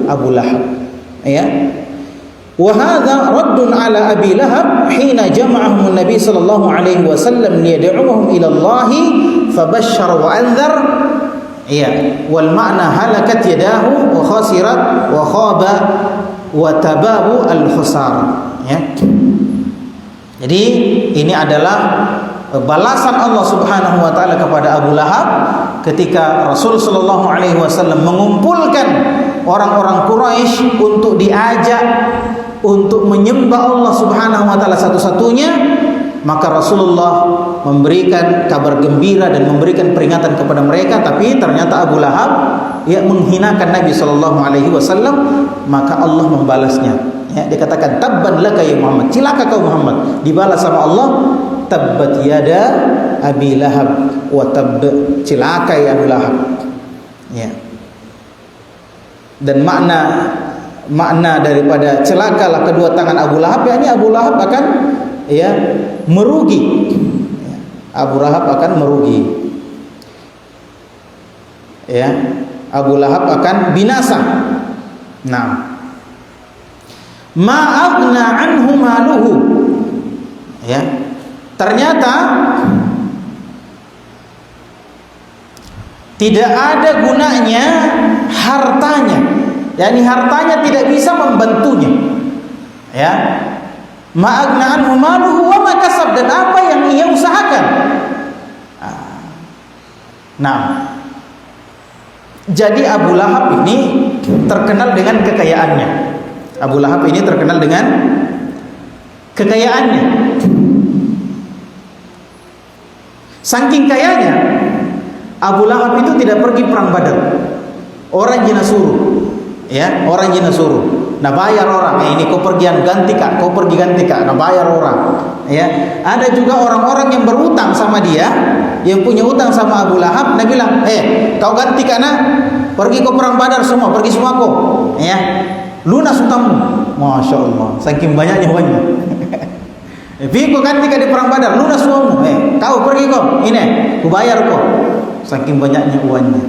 Abu Lahab. Ya, wa hadza raddun ala Abi Lahab hina jama'ahum Nabi sallallahu alaihi wasallam liyad'uhum ila Allah fabashshara wa anzar. Ya, wal ma'na halakat yadahu wa khasirat wa khaba wa tababu al khusar. Ya, jadi ini adalah balasan Allah Subhanahu wa taala kepada Abu Lahab ketika Rasul sallallahu alaihi wasallam mengumpulkan orang-orang Quraisy untuk diajak untuk menyembah Allah Subhanahu wa taala satu-satunya, maka Rasulullah memberikan kabar gembira dan memberikan peringatan kepada mereka, tapi ternyata Abu Lahab, ya, menghinakan Nabi sallallahu alaihi wasallam, maka Allah membalasnya. Ya, dikatakan tabban laka ya Muhammad, cilaka kau Muhammad. Dibalas sama Allah, tabbat yada abi lahab wa tabb, cilaka ya Abu Lahab. Ya. Dan makna daripada celakalah kedua tangan Abu Lahab, yakni Abu Lahab akan, ya, merugi. Abu Lahab akan merugi. Ya, Abu Lahab akan binasa. Nah, ma'aghna anhu maluhu. Ya, ternyata tidak ada gunanya hartanya, yakni hartanya tidak bisa membantunya. Ya, ma'aghna anhu maluhu wa ma kasab, dan apa yang ia usahakan. Nah, jadi Abu Lahab ini terkenal dengan kekayaannya. Abu Lahab ini terkenal dengan kekayaannya. Saking kayanya, Abu Lahab itu tidak pergi perang Badar. Orang jina suruh, ya, orang jina suruh. Nah bayar orang, ini kau pergian ganti kak, kau pergi ganti kak, nah bayar orang. Ya, ada juga orang-orang yang berutang sama dia, yang punya utang sama Abu Lahab. Dia bilang, kau ganti kak nak, pergi kau perang Badar semua, pergi semua kau, ya, lunas utangmu. Masya Allah, saking banyaknya uangnya. Pergi kau ganti kak di perang Badar, lunas uangmu. Kau pergi kau, ini, ku bayar kau. Saking banyaknya uangnya.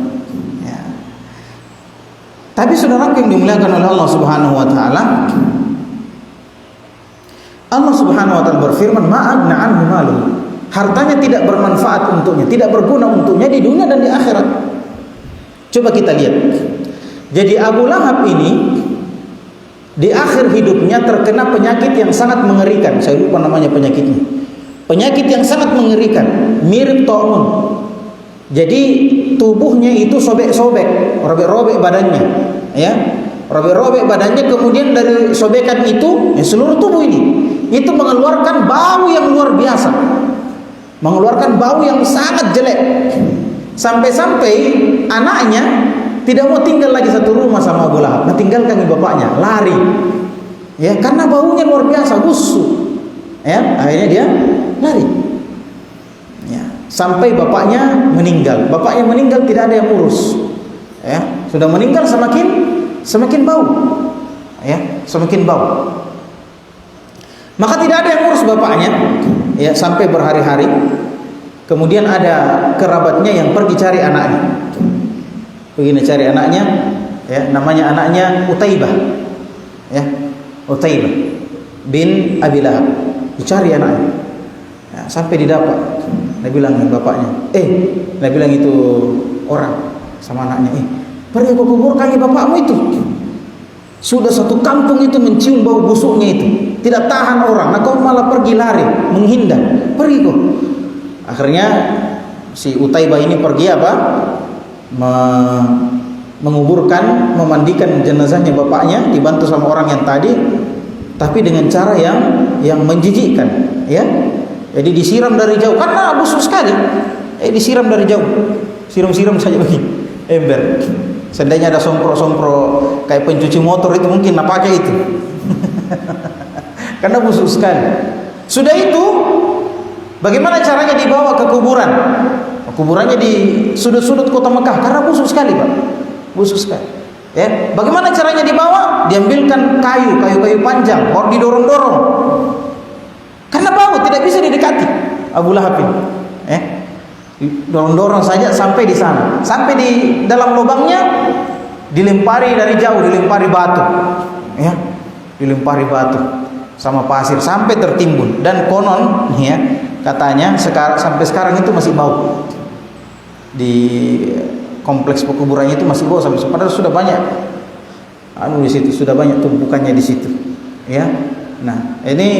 Tapi saudaraku yang dimuliakan oleh Allah Subhanahu wa taala, Allah Subhanahu wa taala berfirman, "Ma'agna anhu maluhu." Hartanya tidak bermanfaat untuknya, tidak berguna untuknya di dunia dan di akhirat. Coba kita lihat. Jadi Abu Lahab ini di akhir hidupnya terkena penyakit yang sangat mengerikan. Saya lupa namanya penyakitnya. Penyakit yang sangat mengerikan, mirip ta'un. Jadi tubuhnya itu sobek-sobek, robek-robek badannya, ya, robek-robek badannya. Kemudian dari sobekan itu, seluruh tubuh ini, itu mengeluarkan bau yang luar biasa, mengeluarkan bau yang sangat jelek, sampai-sampai anaknya tidak mau tinggal lagi satu rumah sama Abu Lahab, tinggalkan bapaknya, lari, ya, karena baunya luar biasa, busuk, ya, akhirnya dia lari. Sampai bapaknya meninggal. Bapaknya meninggal tidak ada yang urus. Ya, sudah meninggal semakin bau. Ya, semakin bau. Maka tidak ada yang urus bapaknya. Ya, sampai berhari-hari. Kemudian ada kerabatnya yang pergi cari anaknya. Begini cari anaknya, ya, namanya anaknya Utaibah. Ya, Utaibah bin Abi Lahab. Dicari anaknya. Ya, sampai didapat. Dia bilang bapaknya, dia bilang itu orang sama anaknya, pergi kau kuburkan bapakmu itu. Sudah satu kampung itu mencium bau busuknya itu, tidak tahan orang. Nah kau malah pergi lari, menghindar, pergi kau. Akhirnya si Utaibah ini pergi menguburkan, memandikan jenazahnya bapaknya, dibantu sama orang yang tadi, tapi dengan cara yang menjijikkan, ya. Jadi disiram dari jauh karena busuk sekali. Disiram dari jauh. Siram-siram saja begini. Ember. Seandainya ada sompro-sompro kayak pencuci motor itu mungkin nak pakai itu. Karena busuk sekali. Sudah itu bagaimana caranya dibawa ke kuburan? Kuburannya di sudut-sudut kota Mekah karena busuk sekali, Pak. Busuk sekali. Ya, bagaimana caranya dibawa? Diambilkan kayu panjang, baru didorong-dorong. Karena bau tidak bisa didekati Abu Lahab ini. Dorong-dorong saja sampai di sana. Sampai di dalam lubangnya dilempari dari jauh, dilempari batu. Ya, dilempari batu sama pasir sampai tertimbun dan konon ya katanya sampai sekarang itu masih bau. Di kompleks pekuburannya itu masih bau sampai padahal sudah banyak di situ, sudah banyak tumpukannya di situ. Ya. Nah, ini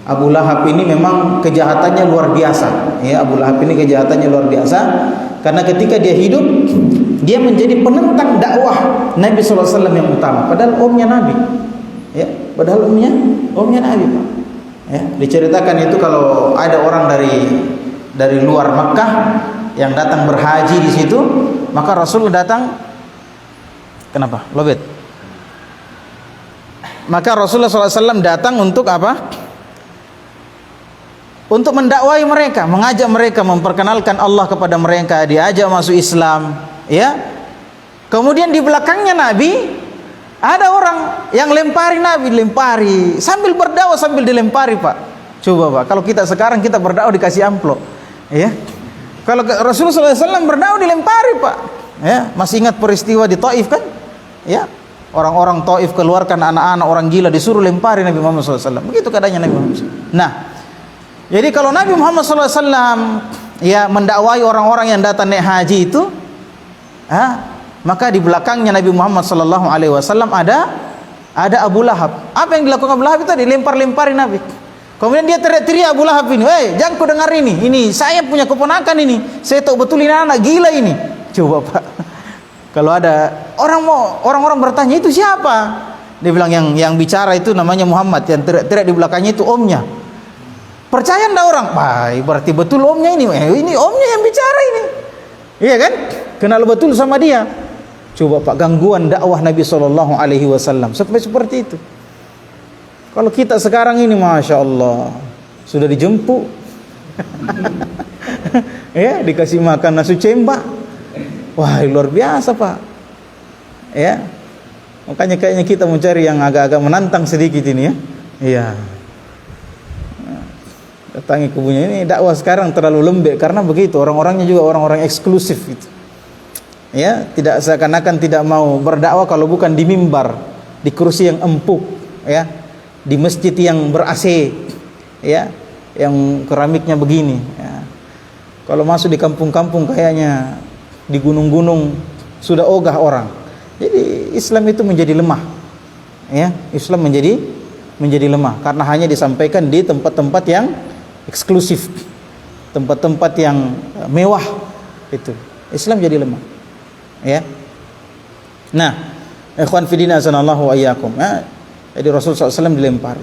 Abu Lahab ini memang kejahatannya luar biasa. Ya, Abu Lahab ini kejahatannya luar biasa karena ketika dia hidup dia menjadi penentang dakwah Nabi sallallahu alaihi wasallam yang utama, padahal omnya Nabi. Ya, padahal omnya Nabi, Pak. Ya, diceritakan itu kalau ada orang dari luar Makkah yang datang berhaji di situ, maka Rasul datang. Kenapa? Lobet. Maka Rasulullah SAW datang untuk apa? Untuk mendakwai mereka, mengajak mereka, memperkenalkan Allah kepada mereka, diajak masuk Islam, ya. Kemudian di belakangnya Nabi ada orang yang lempari Nabi, sambil berdakwah sambil dilempari, Pak. Coba, Pak, kalau kita sekarang kita berdakwah dikasih amplop, ya. Kalau Rasulullah SAW berdakwah dilempari, Pak. Ya, masih ingat peristiwa di Taif kan? Ya. Orang-orang Taif keluarkan anak-anak orang gila disuruh lempari Nabi Muhammad SAW. Begitu keadaannya Nabi Muhammad SAW. Nah, jadi kalau Nabi Muhammad SAW ya mendakwai orang-orang yang datang naik haji itu, maka di belakangnya Nabi Muhammad SAW ada Abu Lahab. Apa yang dilakukan Abu Lahab itu? Dilempar-lemparin Nabi. Kemudian dia teriak-teriak Abu Lahab ini, jangan kau dengar ini saya punya keponakan ini, saya tahu betul ini anak gila ini. Coba, Pak, kalau ada orang-orang bertanya itu siapa? Dia bilang yang bicara itu namanya Muhammad, yang teriak-teriak di belakangnya itu omnya. Percaya ndak orang? Baik, berarti betul omnya ini. Ini omnya yang bicara ini. Iya kan? Kenal betul sama dia. Coba Pak, gangguan dakwah Nabi sallallahu alaihi wasallam sampai seperti itu. Kalau kita sekarang ini, masya Allah, sudah dijemput, ya, dikasih makan nasi cembak, wah luar biasa Pak, ya, makanya kayaknya kita mencari yang agak-agak menantang sedikit ini, ya, iya, datangi kubunya. Ini dakwah sekarang terlalu lembek karena begitu, orang-orangnya juga orang-orang eksklusif itu, ya, tidak seakan-akan tidak mau berdakwah kalau bukan di mimbar, di kursi yang empuk, ya, di masjid yang ber-AC, ya, yang keramiknya begini, ya. Kalau masuk di kampung-kampung kayaknya di gunung-gunung sudah ogah orang. Jadi Islam itu menjadi lemah, ya, Islam menjadi lemah karena hanya disampaikan di tempat-tempat yang eksklusif, tempat-tempat yang mewah, itu Islam jadi lemah, ya. Nah, ikhwan fillah azanallahu wa iyyakum, ya. Jadi Rasulullah SAW dilempar,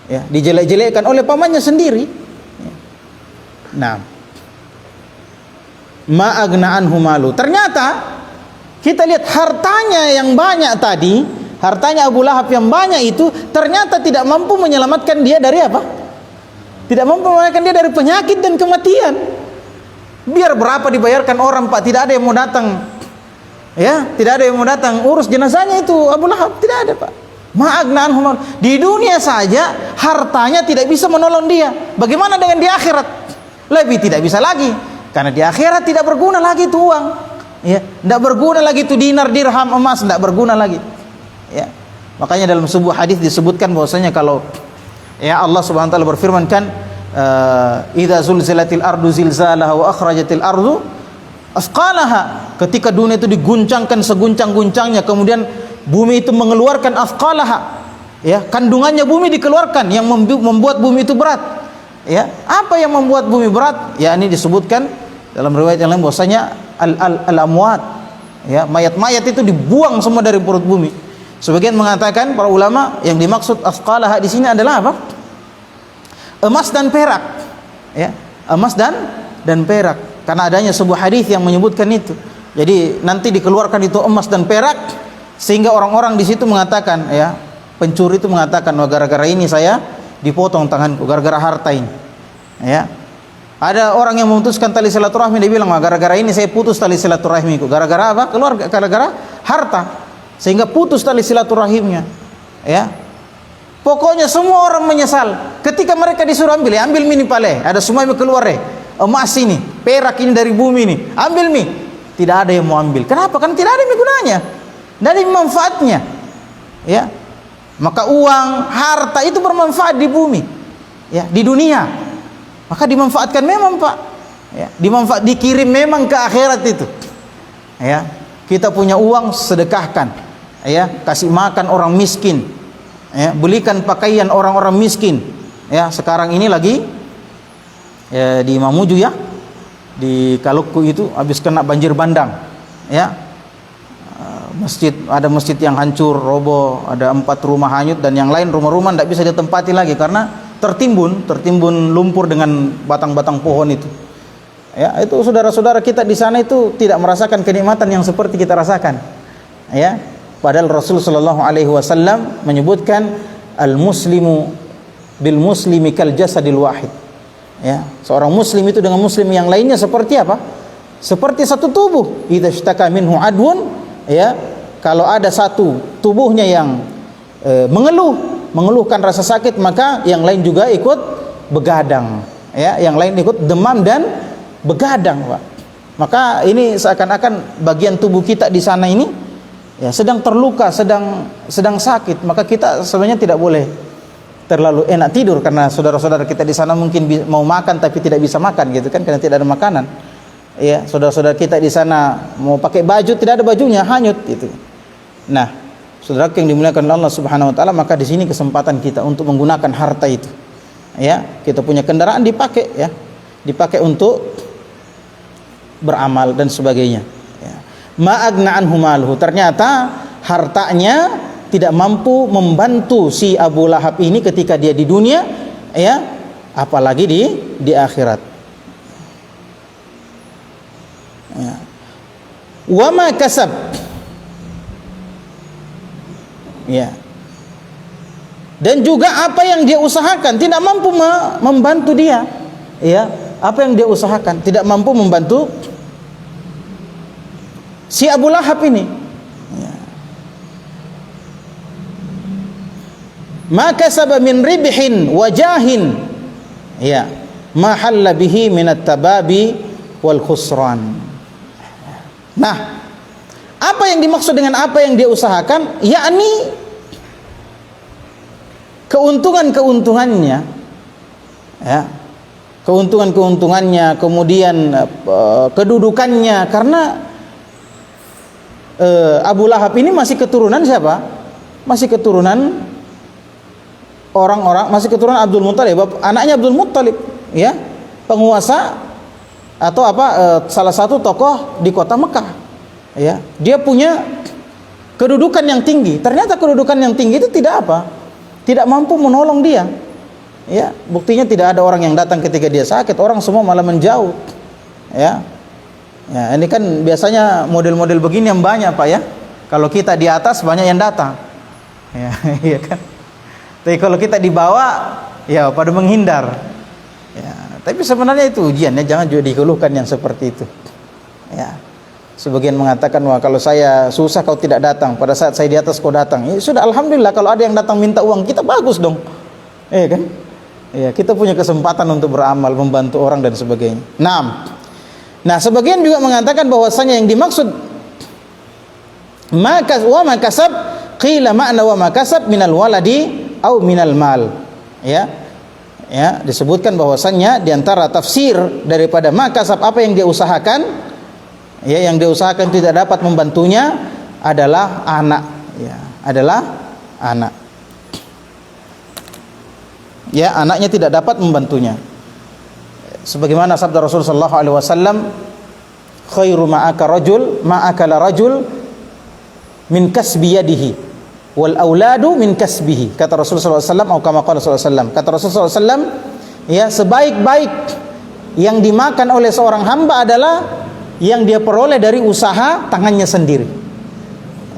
ya, dijelek-jelekkan oleh pamannya sendiri, ya. Nah, ma'agna anhu malu. Ternyata kita lihat hartanya yang banyak tadi, hartanya Abu Lahab yang banyak itu ternyata tidak mampu menyelamatkan dia dari apa? Tidak mampu menyelamatkan dia dari penyakit dan kematian. Biar berapa dibayarkan orang Pak, tidak ada yang mau datang, ya, tidak ada yang mau datang urus jenazahnya itu Abu Lahab, tidak ada Pak. Ma'agna anhu malu. Di dunia saja hartanya tidak bisa menolong dia. Bagaimana dengan di akhirat? Lebih tidak bisa lagi. Karena di akhirat tidak berguna lagi itu uang, ya, tidak berguna lagi itu dinar, dirham, emas, tidak berguna lagi, ya. Makanya dalam sebuah hadis disebutkan bahwasanya kalau, ya, Allah Subhanahu wa taala berfirman kan, idza zulzilatil ardu zilzalaha wa akhrajatil ardu asqalaha. Ketika dunia itu diguncangkan seguncang-guncangnya, kemudian bumi itu mengeluarkan afqalaha, ya, kandungannya bumi dikeluarkan yang membuat bumi itu berat, ya. Apa yang membuat bumi berat? Ya, ini disebutkan dalam riwayat yang lain bahwasanya al-amwat, ya, mayat-mayat itu dibuang semua dari perut bumi. Sebagian mengatakan para ulama yang dimaksud afqalaha di sini adalah apa? Emas dan perak, ya, emas dan perak, karena adanya sebuah hadis yang menyebutkan itu. Jadi nanti dikeluarkan itu emas dan perak, sehingga orang-orang di situ mengatakan, ya, pencuri itu mengatakan, wah, gara-gara ini saya dipotong tanganku, gara-gara harta ini, ya. Ada orang yang memutuskan tali silaturahmi, dia bilang, wah, gara-gara ini saya putus tali silaturahmiku, gara-gara apa? Keluarga, gara-gara harta, sehingga putus tali silaturahimnya, ya. Pokoknya semua orang menyesal ketika mereka disuruh ambil, ya, ambil mini pale, ada semua yang keluar, emas ini, perak ini dari bumi ini, ambil mi. Tidak ada yang mau ambil. Kenapa? Karena tidak ada gunanya, dari manfaatnya, ya. Maka uang, harta itu bermanfaat di bumi, ya, di dunia, maka dimanfaatkan memang Pak, ya, dikirim memang ke akhirat itu, ya. Kita punya uang, sedekahkan, ya, kasih makan orang miskin, ya, belikan pakaian orang-orang miskin, ya. Sekarang ini lagi, ya, di Mamuju, ya, di Kalukku itu habis kena banjir bandang, ya. Ada masjid yang hancur, roboh, ada 4 rumah hanyut, dan yang lain rumah-rumah tidak bisa ditempati lagi karena tertimbun lumpur dengan batang-batang pohon itu, ya. Itu saudara-saudara kita di sana itu tidak merasakan kenikmatan yang seperti kita rasakan, ya. Padahal Rasul sallallahu alaihi wasallam menyebutkan al-muslimu bil muslimi kal jasadil wahid, ya. Seorang muslim itu dengan muslim yang lainnya seperti apa? Seperti satu tubuh. Idza ishtaka minhu adwun, ya, kalau ada satu tubuhnya yang mengeluhkan rasa sakit, maka yang lain juga ikut begadang, ya, yang lain ikut demam dan begadang, Pak. Maka ini seakan-akan bagian tubuh kita di sana ini, ya, sedang terluka, sedang sakit. Maka kita sebenarnya tidak boleh terlalu enak tidur, karena saudara-saudara kita di sana mungkin mau makan tapi tidak bisa makan, gitu kan, karena tidak ada makanan. Ya, saudara-saudara kita di sana mau pakai baju, tidak ada bajunya, hanyut gitu. Nah, saudara yang dimuliakan Allah Subhanahu wa taala, maka di sini kesempatan kita untuk menggunakan harta itu. Ya, kita punya kendaraan dipakai, ya. Dipakai untuk beramal dan sebagainya, ya. Ma'agna anhu maluhu. Ternyata hartanya tidak mampu membantu si Abu Lahab ini ketika dia di dunia, ya. apalagi di akhirat. Ya. Wa ma kasab, ya, dan juga apa yang dia usahakan tidak mampu membantu dia, ya, apa yang dia usahakan tidak mampu membantu si Abu Lahab ini, ya. Ma kasaba min ribhin wa jahin, ya, ma halla bihi min at-tababi wal khusran. Nah, apa yang dimaksud dengan apa yang dia usahakan? Yakni keuntungan-keuntungannya, ya, keuntungan-keuntungannya, kemudian kedudukannya, karena Abu Lahab ini masih keturunan siapa? Masih keturunan orang-orang, masih keturunan Abdul Muttalib, anaknya Abdul Muttalib, ya, penguasa atau salah satu tokoh di kota Mekah, ya. Dia punya kedudukan yang tinggi. Ternyata kedudukan yang tinggi itu tidak mampu menolong dia, ya. Buktinya tidak ada orang yang datang ketika dia sakit, orang semua malah menjauh, ya. Ya, ini kan biasanya model-model begini yang banyak, Pak, ya. Kalau kita di atas banyak yang datang, ya, iya kan. Tapi kalau kita di bawah, ya pada menghindar, ya. Tapi sebenarnya itu ujiannya, jangan juga dikeluhkan yang seperti itu, ya. Sebagian mengatakan, wah kalau saya susah kau tidak datang, pada saat saya di atas kau datang. Ya sudah, alhamdulillah, kalau ada yang datang minta uang kita, bagus dong, ya kan. Ya, kita punya kesempatan untuk beramal, membantu orang dan sebagainya. Nah, sebagian juga mengatakan bahwasanya yang dimaksud wa ma kasab, qila ma'na wa ma kasab minal waladi au minal mal, ya. Ya, disebutkan bahwasannya di antara tafsir daripada makasab, apa yang dia usahakan, ya, yang dia usahakan tidak dapat membantunya adalah anak, ya, adalah anak. Ya, anaknya tidak dapat membantunya. Sebagaimana sabda Rasulullah sallallahu alaihi wasallam, khairu ma'akala rajul min kasbi yadihi wal auladu min kasbihi, kata Rasulullah SAW, atau kama qala sallallahu, kata Rasulullah SAW, ya, sebaik-baik yang dimakan oleh seorang hamba adalah yang dia peroleh dari usaha tangannya sendiri,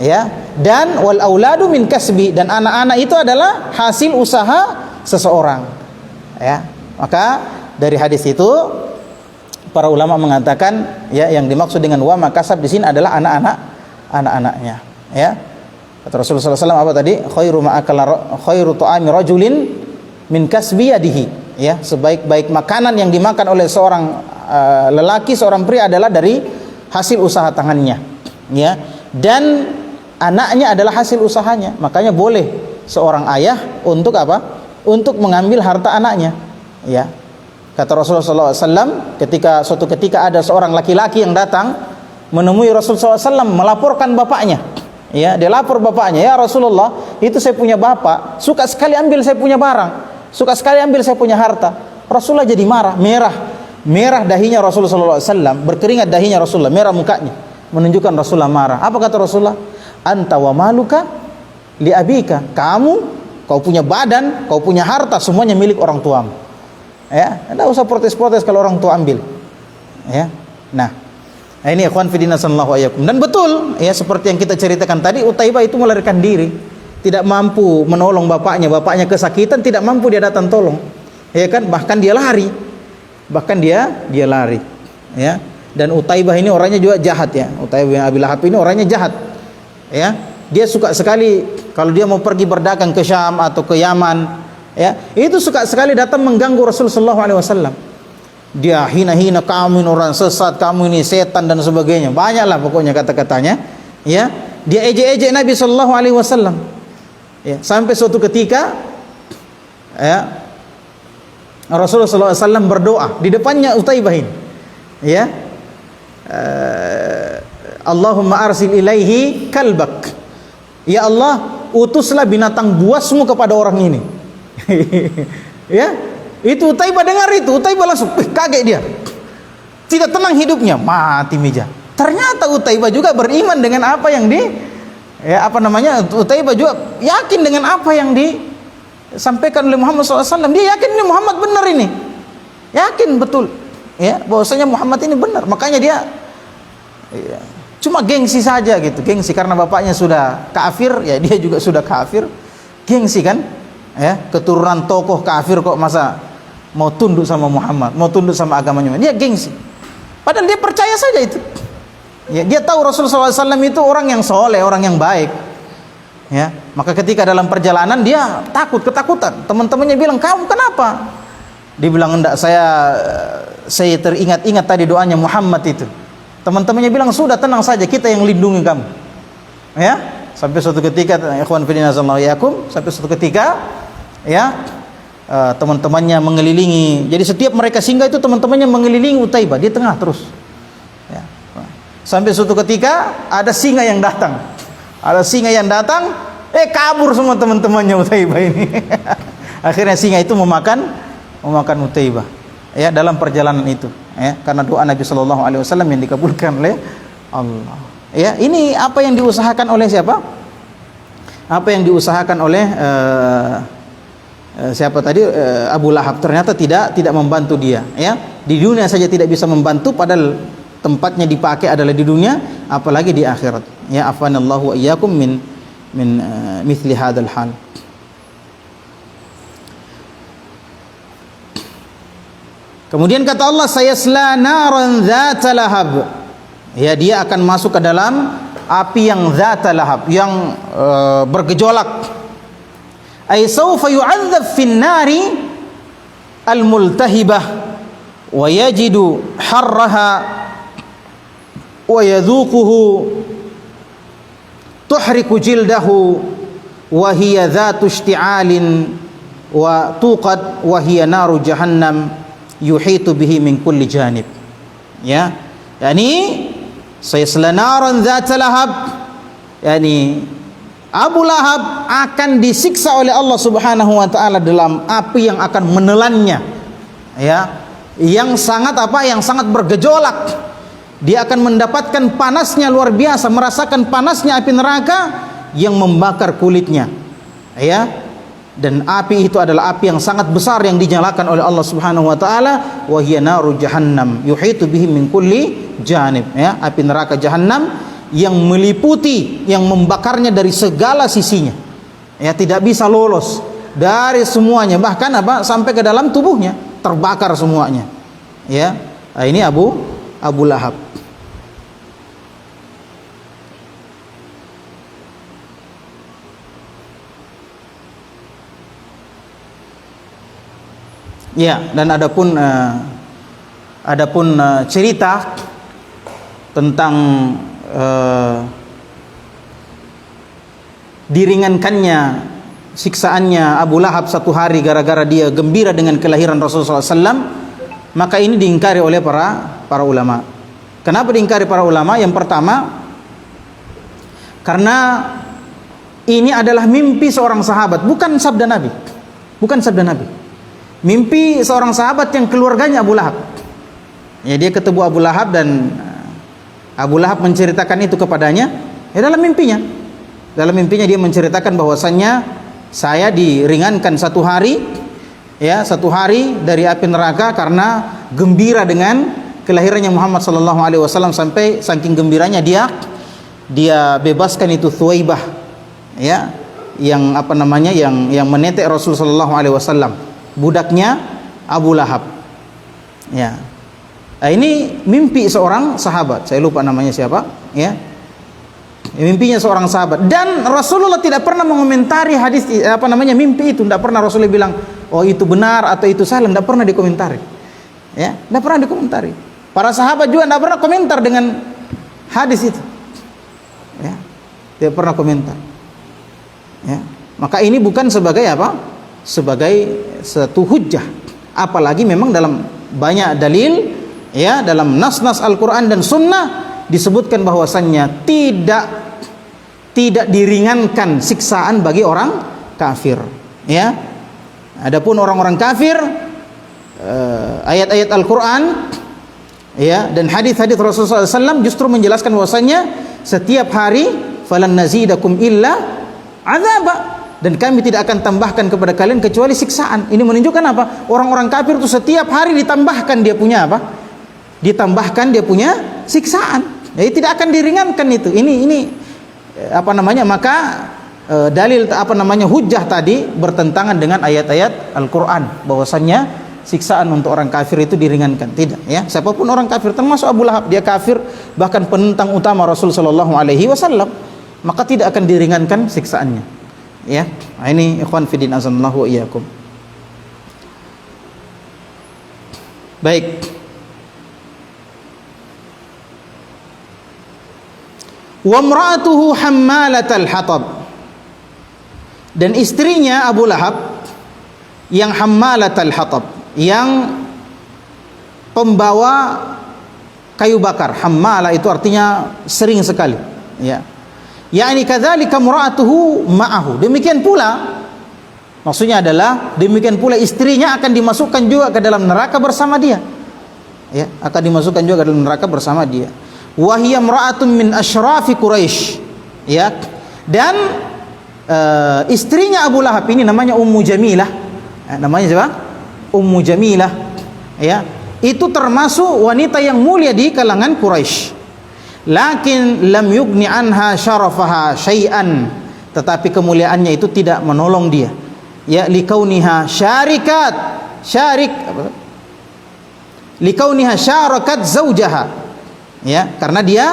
ya, dan wal auladu min kasbi, dan anak-anak itu adalah hasil usaha seseorang, ya. Maka dari hadis itu para ulama mengatakan, ya, yang dimaksud dengan wa makasab di sini adalah anak-anaknya, ya. Kata Rasulullah SAW apa tadi? Khairu ta'ami rajulin min kasbi yadihi, ya, sebaik-baik makanan yang dimakan oleh seorang lelaki, seorang pria adalah dari hasil usaha tangannya, ya, dan anaknya adalah hasil usahanya. Makanya boleh seorang ayah untuk apa? Untuk mengambil harta anaknya, ya. Kata Rasulullah SAW, suatu ketika ada seorang laki-laki yang datang menemui Rasulullah SAW melaporkan bapaknya. Ya, dia lapor bapaknya, ya Rasulullah, itu saya punya bapak, suka sekali ambil saya punya barang, suka sekali ambil saya punya harta. Rasulullah jadi marah, merah dahinya Rasulullah SAW, berkeringat dahinya Rasulullah, merah mukanya, menunjukkan Rasulullah marah. Apa kata Rasulullah? Anta wa maluka li abika, kau punya badan, kau punya harta, semuanya milik orang tuamu. Ya, tidak usah protes-protes kalau orang tua ambil. Ya, nah ini ikhwan fillah sallallahu alaihi wasallam. Dan betul, ya, seperti yang kita ceritakan tadi, Utaibah itu melarikan diri, tidak mampu menolong bapaknya kesakitan, tidak mampu dia datang tolong, ya kan, bahkan dia lari, ya. Dan Utaibah ini orangnya juga jahat, ya. Utaibah bin Abi Lahab ini orangnya jahat, ya. Dia suka sekali kalau dia mau pergi berdagang ke Syam atau ke Yaman, ya, itu suka sekali datang mengganggu Rasulullah sallallahu alaihi wasallam. Dia hina-hina, kamu ini orang sesat, kamu ini setan dan sebagainya. Banyaklah pokoknya kata-katanya, ya. Dia ejek-ejek Nabi sallallahu alaihi wasallam. Ya, sampai suatu ketika, ya, Rasulullah sallallahu alaihi wasallam berdoa di depannya Utaibah ini. Ya. Allahumma arsil ilaihi kalbak. Ya Allah, utuslah binatang buasmu kepada orang ini. Ya. Itu Utaibah dengar itu, Utaibah langsung kaget dia. Tidak tenang hidupnya, mati meja. Ternyata Utaibah juga beriman dengan apa yang Utaibah juga yakin dengan apa yang disampaikan oleh Muhammad SAW, dia yakin ini Muhammad benar ini, yakin betul, ya, bahwasanya Muhammad ini benar. Makanya dia cuma gengsi saja gitu, gengsi karena bapaknya sudah kafir, ya dia juga sudah kafir, gengsi kan, ya, keturunan tokoh kafir kok masa mau tunduk sama Muhammad, mau tunduk sama agamanya, dia gengsi. Padahal dia percaya saja itu. Ya, dia tahu Rasulullah SAW itu orang yang soleh, orang yang baik. Ya, maka ketika dalam perjalanan dia ketakutan. Teman-temannya bilang, kamu kenapa? Dia bilang, enggak, saya teringat-ingat tadi doanya Muhammad itu. Teman-temannya bilang, sudah tenang saja, kita yang lindungi kamu. Ya, sampai suatu ketika, ikhwan fillah sallallahu yakum, sampai suatu ketika, ya, teman-temannya mengelilingi. Jadi setiap mereka singgah itu teman-temannya mengelilingi Utaibah di tengah terus. Ya. Sampai suatu ketika ada singa yang datang. Kabur semua teman-temannya Utaibah ini. Akhirnya singa itu memakan Utaibah. Ya, dalam perjalanan itu. Ya, karena doa Nabi Shallallahu Alaihi Wasallam yang dikabulkan oleh Allah. Ya, ini apa yang diusahakan oleh siapa? Apa yang diusahakan oleh siapa tadi, Abu Lahab, ternyata tidak membantu dia, ya. Di dunia saja tidak bisa membantu, padahal tempatnya dipakai adalah di dunia, apalagi di akhirat. Ya, afanallahu wa iyyakum min mithli hadzal hal. Kemudian kata Allah, sayasla naran dzata lahab. Ya, dia akan masuk ke dalam api yang dzata lahab, yang bergejolak. Ay sawfa yu'adzab fin nari al-multahibah wa yajidu harraha wa yadhuquhu tuhriku jildahu wa hiya dhatu ishti'alin wa tuqad wa hiya naru jahannam yuhitu bihi min kulli janib. Ya, yani sayasla naran dhata lahab, yani Abu Lahab akan disiksa oleh Allah Subhanahu wa taala dalam api yang akan menelannya. Ya, yang sangat Yang sangat bergejolak. Dia akan mendapatkan panasnya luar biasa, merasakan panasnya api neraka yang membakar kulitnya. Ya. Dan api itu adalah api yang sangat besar yang dinyalakan oleh Allah Subhanahu wa taala, wa hiya naru jahannam yuhitu bihi min kulli janib. Ya, api neraka Jahannam yang meliputi, yang membakarnya dari segala sisinya. Ya, tidak bisa lolos dari semuanya, bahkan sampai ke dalam tubuhnya terbakar semuanya. Ya, nah, ini Abu Lahab. Ya, dan adapun cerita tentang diringankannya siksaannya Abu Lahab satu hari gara-gara dia gembira dengan kelahiran Rasulullah SAW, maka ini diingkari oleh para ulama. Kenapa diingkari para ulama? Yang pertama, karena ini adalah mimpi seorang sahabat, bukan sabda Nabi. Mimpi seorang sahabat yang keluarganya Abu Lahab. Ya, dia ketemu Abu Lahab dan Abu Lahab menceritakan itu kepadanya. Ya, dalam mimpinya dia menceritakan bahwasannya saya diringankan satu hari dari api neraka karena gembira dengan kelahirannya Muhammad sallallahu alaihi wasallam, sampai saking gembiranya dia bebaskan itu Thuwaibah, ya, yang yang menetek Rasul sallallahu alaihi wasallam, budaknya Abu Lahab. Ya. Nah, ini mimpi seorang sahabat, saya lupa namanya siapa, ya. Mimpinya seorang sahabat, dan Rasulullah tidak pernah mengomentari hadis mimpi itu. Tidak pernah Rasulullah bilang, oh itu benar atau itu salah, tidak pernah dikomentari. Ya, tidak pernah dikomentari. Para sahabat juga tidak pernah komentar dengan hadis itu. Ya, tidak pernah komentar. Ya, maka ini bukan sebagai sebagai satu hujjah, apalagi memang dalam banyak dalil, ya, dalam nas-nas Al-Quran dan Sunnah disebutkan bahwasannya tidak diringankan siksaan bagi orang kafir. Ya, adapun orang-orang kafir, ayat-ayat Al-Quran, ya, dan hadis-hadis Rasulullah SAW justru menjelaskan bahwasannya setiap hari falan nazidakum illa azaba. dan kami tidak akan tambahkan kepada kalian kecuali siksaan. Ini menunjukkan apa? Orang-orang kafir itu setiap hari ditambahkan dia punya apa? Ditambahkan dia punya siksaan. Jadi tidak akan diringankan itu. Ini apa namanya? Maka dalil apa namanya hujjah tadi bertentangan dengan ayat-ayat Al-Qur'an bahwasannya siksaan untuk orang kafir itu diringankan. Tidak, ya. Siapapun orang kafir termasuk Abu Lahab, dia kafir bahkan penentang utama Rasul sallallahu alaihi wasallam, maka tidak akan diringankan siksaannya. Ya. Nah, ini ikhwan fillah azanallahu wa iyyakum. Baik. Wa imra'atuhu hammalatal hatab. Dan istrinya Abu Lahab yang hammalatal hatab, yang pembawa kayu bakar. Hammala itu artinya sering sekali, ya. Yani kadzalika imra'atuhu ma'ahu. Demikian pula, maksudnya adalah demikian pula istrinya akan dimasukkan juga ke dalam neraka bersama dia. Ya, akan dimasukkan juga ke dalam neraka bersama dia. Wa hiya imra'atun min asyrafi Quraisy. Ya. Dan istrinya Abu Lahab ini namanya Ummu Jamilah. Namanya siapa? Ummu Jamilah, ya, itu termasuk wanita yang mulia di kalangan Quraisy. Lakin lam yugni anha syarafaha syai'an, tetapi kemuliaannya itu tidak menolong dia, ya, likauniha syarakat zaujaha, ya, karena dia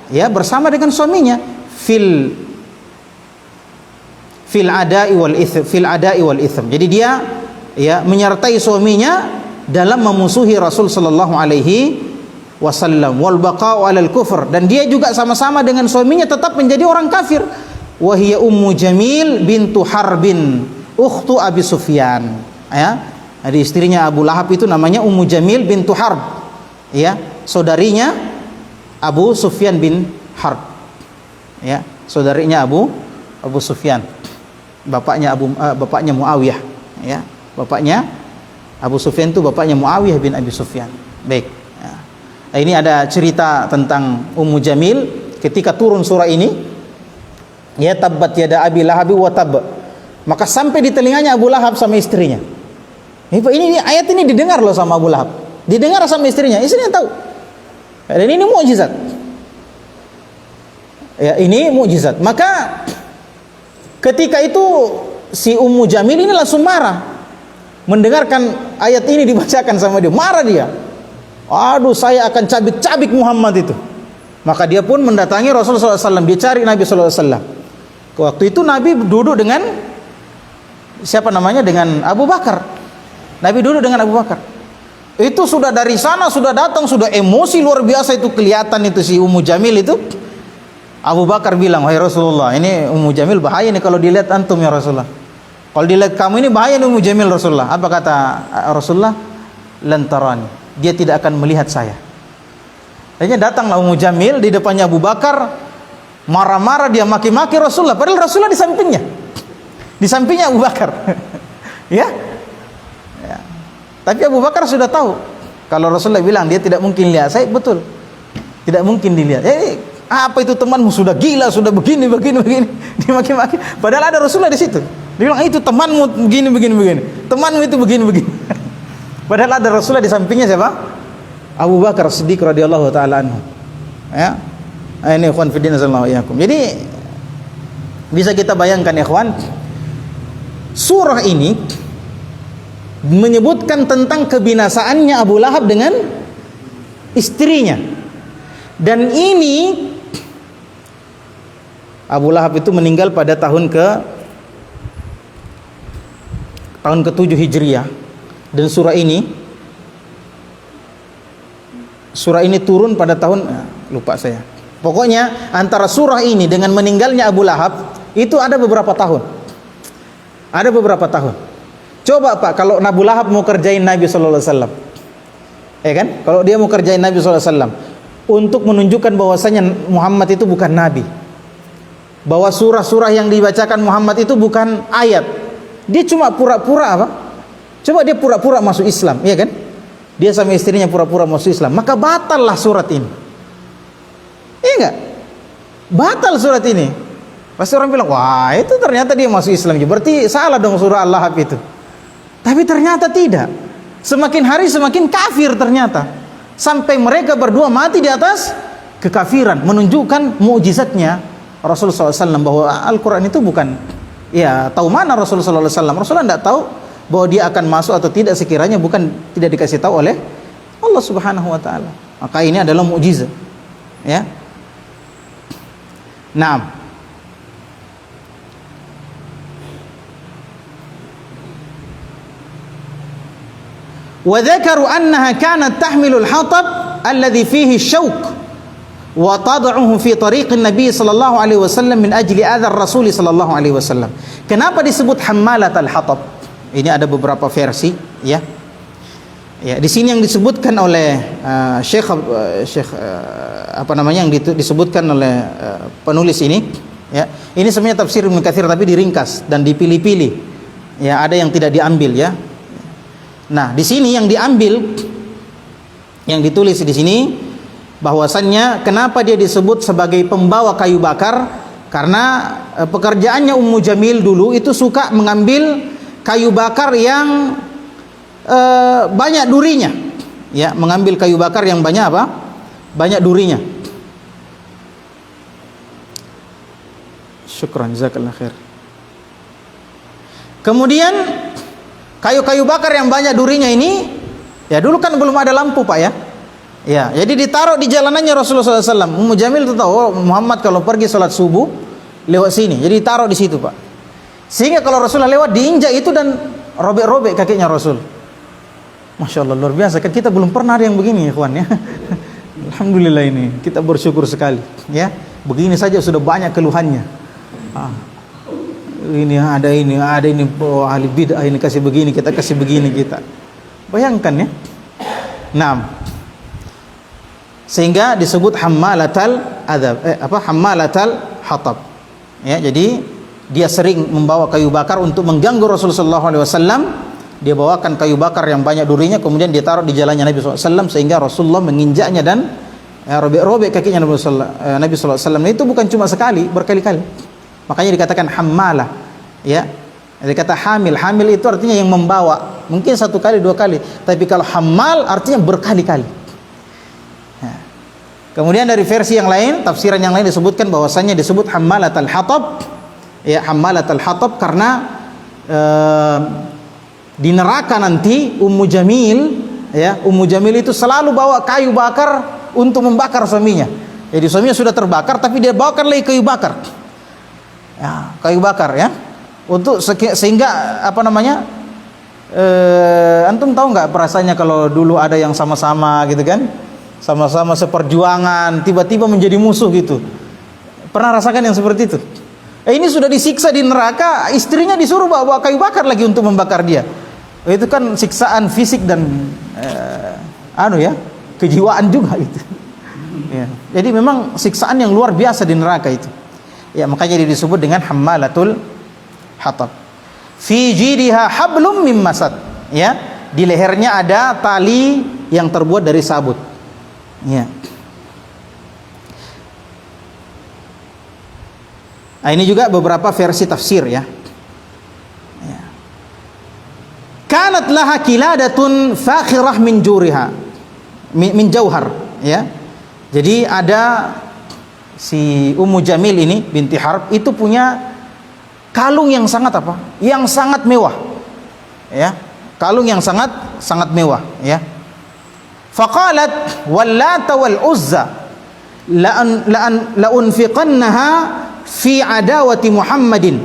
ya bersama dengan suaminya fil ada'i wal itham. Jadi dia ya menyertai suaminya dalam memusuhi Rasul sallallahu alaihi wasallam, wal baqa'u 'alal kufr, dan dia juga sama-sama dengan suaminya tetap menjadi orang kafir. Wa hiya Ummu Jamil bintu Harbin ukhtu Abi Sufyan, ya. Jadi istrinya Abu Lahab itu namanya Ummu Jamil bintu Harb, ya, saudarinya Abu Sufyan bin Harb, ya, saudarinya Abu Sufyan, bapaknya Muawiyah, ya. Bapaknya Abu Sufyan itu bapaknya Muawiyah bin Abi Sufyan. Baik. Ya. Nah, ini ada cerita tentang Ummu Jamil ketika turun surah ini. Ya, tabbat yada Abi Lahab wa tab. Maka sampai di telinganya Abu Lahab sama istrinya. Ini ayat ini didengar loh sama Abu Lahab. Didengar sama istrinya. Istrinya tahu. Dan ini mukjizat. Ya, ini mukjizat. Maka ketika itu si Ummu Jamil ini langsung marah. Mendengarkan ayat ini dibacakan sama dia, marah dia. Aduh, saya akan cabik-cabik Muhammad itu. Maka dia pun mendatangi Rasulullah SAW. Dia cari Nabi SAW. Waktu itu Nabi duduk dengan siapa namanya? Dengan Abu Bakar. Nabi duduk dengan Abu Bakar. Itu sudah dari sana sudah datang, sudah emosi luar biasa itu kelihatan itu si Ummu Jamil itu. Abu Bakar bilang, wahai Rasulullah, ini Ummu Jamil bahaya nih kalau dilihat antum ya Rasulullah. Kalau dilihat kamu ini bahaya nih Ummu Jamil Rasulullah. Apa kata Rasulullah? Lantarani. Dia tidak akan melihat saya. Akhirnya datanglah Ummu Jamil di depannya Abu Bakar, marah-marah, dia maki-maki Rasulullah. Padahal Rasulullah di sampingnya. Di sampingnya Abu Bakar. Ya. Ya. Tapi Abu Bakar sudah tahu. Kalau Rasulullah bilang dia tidak mungkin lihat saya, betul. Tidak mungkin dilihat. Apa itu temanmu sudah gila, sudah begini. Dimaki-maki. Padahal ada Rasulullah di situ. Dia bilang itu temanmu begini. Temanmu itu begini. Padahal ada Rasulullah di sampingnya siapa? Abu Bakar Siddiq radhiyallahu taala anhu. Ya. Ini ikhwan fillah sallallahu alaihi wasallam. Jadi bisa kita bayangkan ya ikhwan, surah ini menyebutkan tentang kebinasaannya Abu Lahab dengan istrinya. Dan ini Abu Lahab itu meninggal pada tahun ke-7 Hijriah, dan surah ini turun pada tahun lupa saya. Pokoknya antara surah ini dengan meninggalnya Abu Lahab itu ada beberapa tahun. Coba Pak, kalau Abu Lahab mau kerjain Nabi sallallahu alaihi wasallam. Ya kan? Kalau dia mau kerjain Nabi sallallahu alaihi wasallam untuk menunjukkan bahwasanya Muhammad itu bukan nabi. Bahwa surah-surah yang dibacakan Muhammad itu bukan ayat. Dia cuma pura-pura apa? Coba dia pura-pura masuk Islam, iya kan? Dia sama istrinya pura-pura masuk Islam, maka batallah surat ini. Iya enggak? Batal surat ini. Pasti orang bilang, wah itu ternyata dia masuk Islam juga. Berarti salah dong surah Al-Lahab itu. Tapi ternyata tidak. Semakin hari semakin kafir ternyata. Sampai mereka berdua mati di atas kekafiran. Menunjukkan mukjizatnya Rasulullah SAW bahwa Al-Quran itu bukan, ya tahu mana Rasulullah SAW. Rasulullah tidak tahu bahwa dia akan masuk atau tidak sekiranya bukan tidak dikasih tahu oleh Allah Subhanahu Wa Taala. Maka ini adalah mukjizat. Ya. Nah. وذكروا أنها كانت تحمل الحطب الذي فيه الشوك وتضعه في طريق النبي صلى الله عليه وسلم من أجل أذى الرسول صلى الله عليه وسلم. Kenapa disebut hammalat al-hatab? Ini ada beberapa versi, ya. Ya, di sini yang disebutkan oleh Syekh yang disebutkan oleh penulis ini, ya. Ini sebenarnya tafsir Ibnu Katsir tapi diringkas dan dipilih-pilih. Ya, ada yang tidak diambil, ya. Nah, di sini yang diambil, yang ditulis di sini bahwasannya kenapa dia disebut sebagai pembawa kayu bakar, karena pekerjaannya Ummu Jamil dulu itu suka mengambil kayu bakar yang banyak durinya, ya, mengambil kayu bakar yang banyak apa? Banyak durinya. Syukran, jazakallahu khair. Kemudian kayu-kayu bakar yang banyak durinya ini, ya dulu kan belum ada lampu Pak, ya. Ya, jadi ditaruh di jalanannya Rasulullah SAW. Ummu Jamil itu tahu, oh, Muhammad kalau pergi sholat subuh lewat sini, jadi ditaruh di situ Pak. Sehingga kalau Rasulullah lewat diinjak itu dan robek-robek kakinya Rasul. Masya Allah, luar biasa kan, kita belum pernah ada yang begini ya kawan, ya. Alhamdulillah, ini kita bersyukur sekali, ya. Begini saja sudah banyak keluhannya. Ini ada oh, ahli bid'ah ini kasih begini, kita kasih begini kita. Bayangkan, ya. Nah, sehingga disebut hammalatal adzab, hammalatal hatab. Ya, jadi dia sering membawa kayu bakar untuk mengganggu Rasulullah SAW. Dia bawakan kayu bakar yang banyak durinya, kemudian dia taruh di jalannya Nabi SAW sehingga Rasulullah menginjaknya dan robek-robek kakinya Nabi SAW. Itu bukan cuma sekali, berkali-kali. Makanya dikatakan hammalah, ya. Dikata hamil itu artinya yang membawa. Mungkin satu kali, dua kali. Tapi kalau hammal artinya berkali-kali. Nah. Kemudian dari versi yang lain, tafsiran yang lain disebutkan bahwasannya disebut hammalatul hatab, ya, hammalatul hatab karena di neraka nanti Ummu Jamil, ya, Ummu Jamil itu selalu bawa kayu bakar untuk membakar suaminya. Jadi suaminya sudah terbakar tapi dia bawakan lagi kayu bakar. Ya, kayu bakar, ya, untuk sehingga antum tahu nggak perasaannya kalau dulu ada yang sama-sama gitu kan, sama-sama seperjuangan tiba-tiba menjadi musuh gitu. Pernah rasakan yang seperti itu? Ini sudah disiksa di neraka, istrinya disuruh bawa kayu bakar lagi untuk membakar dia. Itu kan siksaan fisik dan kejiwaan juga gitu. Ya. Jadi memang siksaan yang luar biasa di neraka itu. Ya, makanya dia disebut dengan hammalatul hatab. Fi jidha hablum mim masad, ya, di lehernya ada tali yang terbuat dari sabut, ya. Nah, ini juga beberapa versi tafsir, ya. Ya. Kanat laha kiladatun fakhirah min juriha min jauhar, ya. Jadi ada si Ummu Jamil ini binti Harb itu punya kalung yang sangat Yang sangat mewah. Ya, kalung yang sangat mewah, ya. Faqalat wallata wal uzza la unfiqannaha fi adawati Muhammadin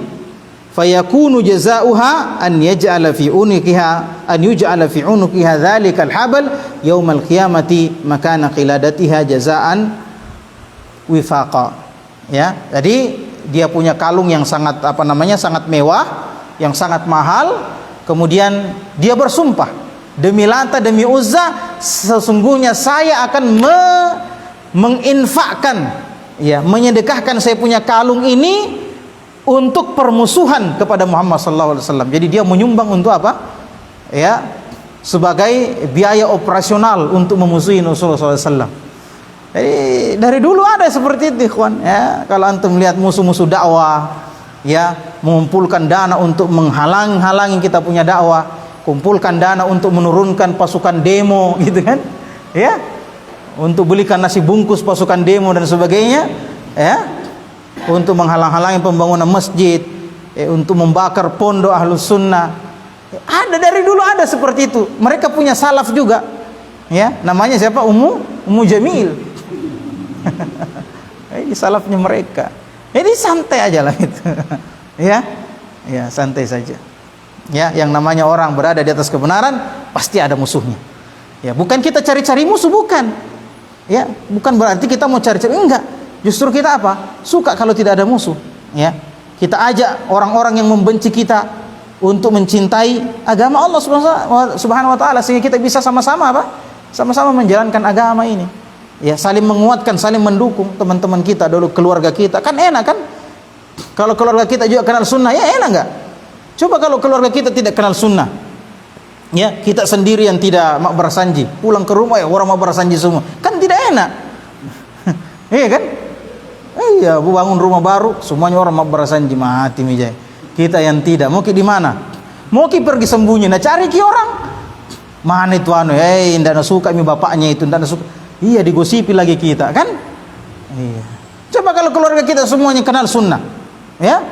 fayakunu jazaoha an yaj'ala fi unuqiha dhalika al-habal yaumal qiyamati makana qiladatiha jazaan wifaqa, ya. Jadi dia punya kalung yang sangat sangat mewah, yang sangat mahal. Kemudian dia bersumpah, demi Lata demi Uzza, sesungguhnya saya akan menginfakkan, ya, menyedekahkan saya punya kalung ini untuk permusuhan kepada Muhammad sallallahu alaihi wasallam. Jadi dia menyumbang untuk apa? Ya, sebagai biaya operasional untuk memusuhi Rasulullah sallallahu alaihi wasallam. Jadi dari dulu ada seperti itu, ikhwan. Ya, kalau antum lihat musuh-musuh dakwah, ya, mengumpulkan dana untuk menghalang-halangi kita punya dakwah, kumpulkan dana untuk menurunkan pasukan demo, gitu kan? Ya, untuk belikan nasi bungkus pasukan demo dan sebagainya, ya, untuk menghalang-halangi pembangunan masjid, untuk membakar pondok Ahlus Sunnah. Ada dari dulu ada seperti itu. Mereka punya salaf juga, ya, namanya siapa? Ummu Jamil. Ini salafnya mereka. Jadi santai aja lah gitu. Ya, ya santai saja. Ya, yang namanya orang berada di atas kebenaran pasti ada musuhnya. Ya, bukan kita cari-cari musuh, bukan. Ya, bukan berarti kita mau cari-cari, enggak. Justru kita apa? Suka kalau tidak ada musuh. Ya, kita ajak orang-orang yang membenci kita untuk mencintai agama Allah Subhanahu wa taala, sehingga kita bisa sama-sama apa? Sama-sama menjalankan agama ini. Ya, saling menguatkan, saling mendukung teman-teman kita dulu, keluarga kita. Kan enak kan? Kalau keluarga kita juga kenal sunnah, ya enak enggak? Coba kalau keluarga kita tidak kenal sunnah, ya, kita sendiri yang tidak makbar sanji, pulang ke rumah ya orang makbar sanji semua, kan tidak enak. Iya kan? Iya, bangun rumah baru semuanya orang makbar sanji, mati mijai. Kita yang tidak, mau ki di mana? Mau ki pergi sembunyi, nah cari ki orang. Mana itu anu, ndak suka mi bapaknya itu, ndak suka. Iya, digosipi lagi kita kan? Iya. Coba kalau keluarga kita semuanya kenal sunnah, ya.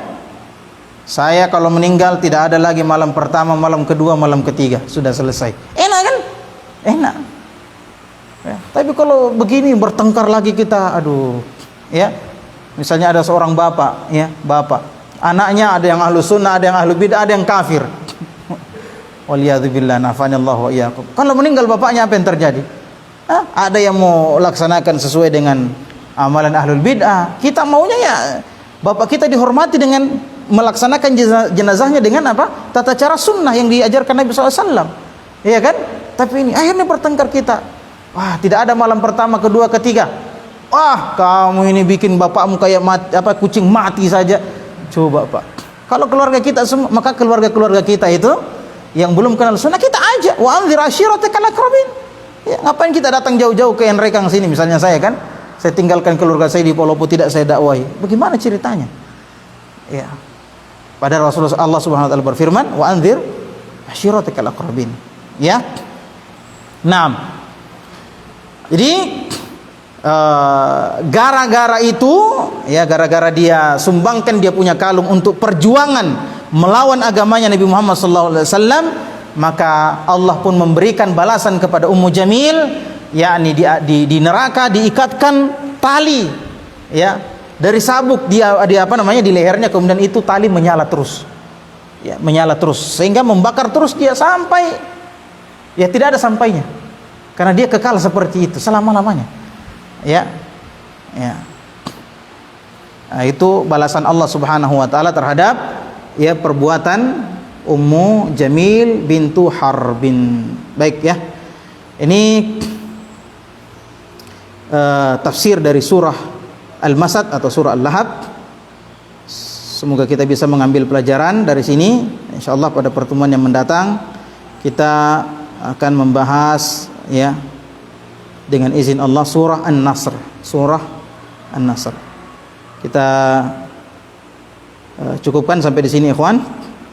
Saya kalau meninggal tidak ada lagi malam pertama, malam kedua, malam ketiga, sudah selesai. Enak kan? Enak. Ya. Tapi kalau begini bertengkar lagi kita, aduh, ya. Misalnya ada seorang bapak, ya, bapak, anaknya ada yang ahlu sunnah, ada yang ahlu bid'ah, ada yang kafir. Waliyadzubillah, nafanallahu wa iyyakum. Kalau meninggal bapaknya apa yang terjadi? Ada yang mau laksanakan sesuai dengan amalan ahlul bid'ah. Kita maunya ya bapak kita dihormati dengan melaksanakan jenazahnya dengan apa? Tata cara sunnah yang diajarkan Nabi SAW. Iya kan? Tapi ini akhirnya bertengkar kita. Wah, tidak ada malam pertama, kedua, ketiga. Wah, kamu ini bikin bapakmu kayak mati, apa, kucing mati saja. Coba Pak, kalau keluarga kita semua, maka keluarga-keluarga kita itu yang belum kenal sunnah kita ajak. Wa anzir ashiratakal aqrabin. Ya, ngapain kita datang jauh-jauh ke Enrekang sini? Misalnya saya kan, saya tinggalkan keluarga saya di Polopo, tidak saya dakwahi. Bagaimana ceritanya? Ya. Padahal Rasulullah Allah Subhanahu wa taala berfirman, "Wa anzir ashiratakal aqrabin." Ya. Naam. Jadi gara-gara itu, ya, gara-gara dia sumbangkan dia punya kalung untuk perjuangan melawan agamanya Nabi Muhammad SAW, maka Allah pun memberikan balasan kepada Ummu Jamil, yakni di neraka diikatkan tali, ya, dari sabuk dia apa namanya di lehernya, kemudian itu tali menyala terus, ya, menyala terus sehingga membakar terus dia sampai, ya, tidak ada sampainya, karena dia kekal seperti itu selama-lamanya, ya, ya. Nah, itu balasan Allah Subhanahu wa taala terhadap, ya, perbuatan Ummu Jamil bintu Harbin. Baik, ya. Ini tafsir dari surah Al-Masad atau surah Al-Lahab. Semoga kita bisa mengambil pelajaran dari sini. Insyaallah pada pertemuan yang mendatang kita akan membahas, ya, dengan izin Allah surah An-Nasr. Surah An-Nasr. Kita cukupkan sampai di sini, ikhwan,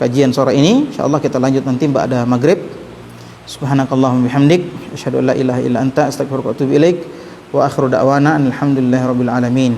kajian sore ini. Insyaallah kita lanjut nanti ba'da maghrib. Subhanakallahumma bihamdik, asyhadu an la ilaha illa anta, astaghfiruka wa atubu ilaik. Wa akhiru da'wana alhamdulillahirabbil alamin.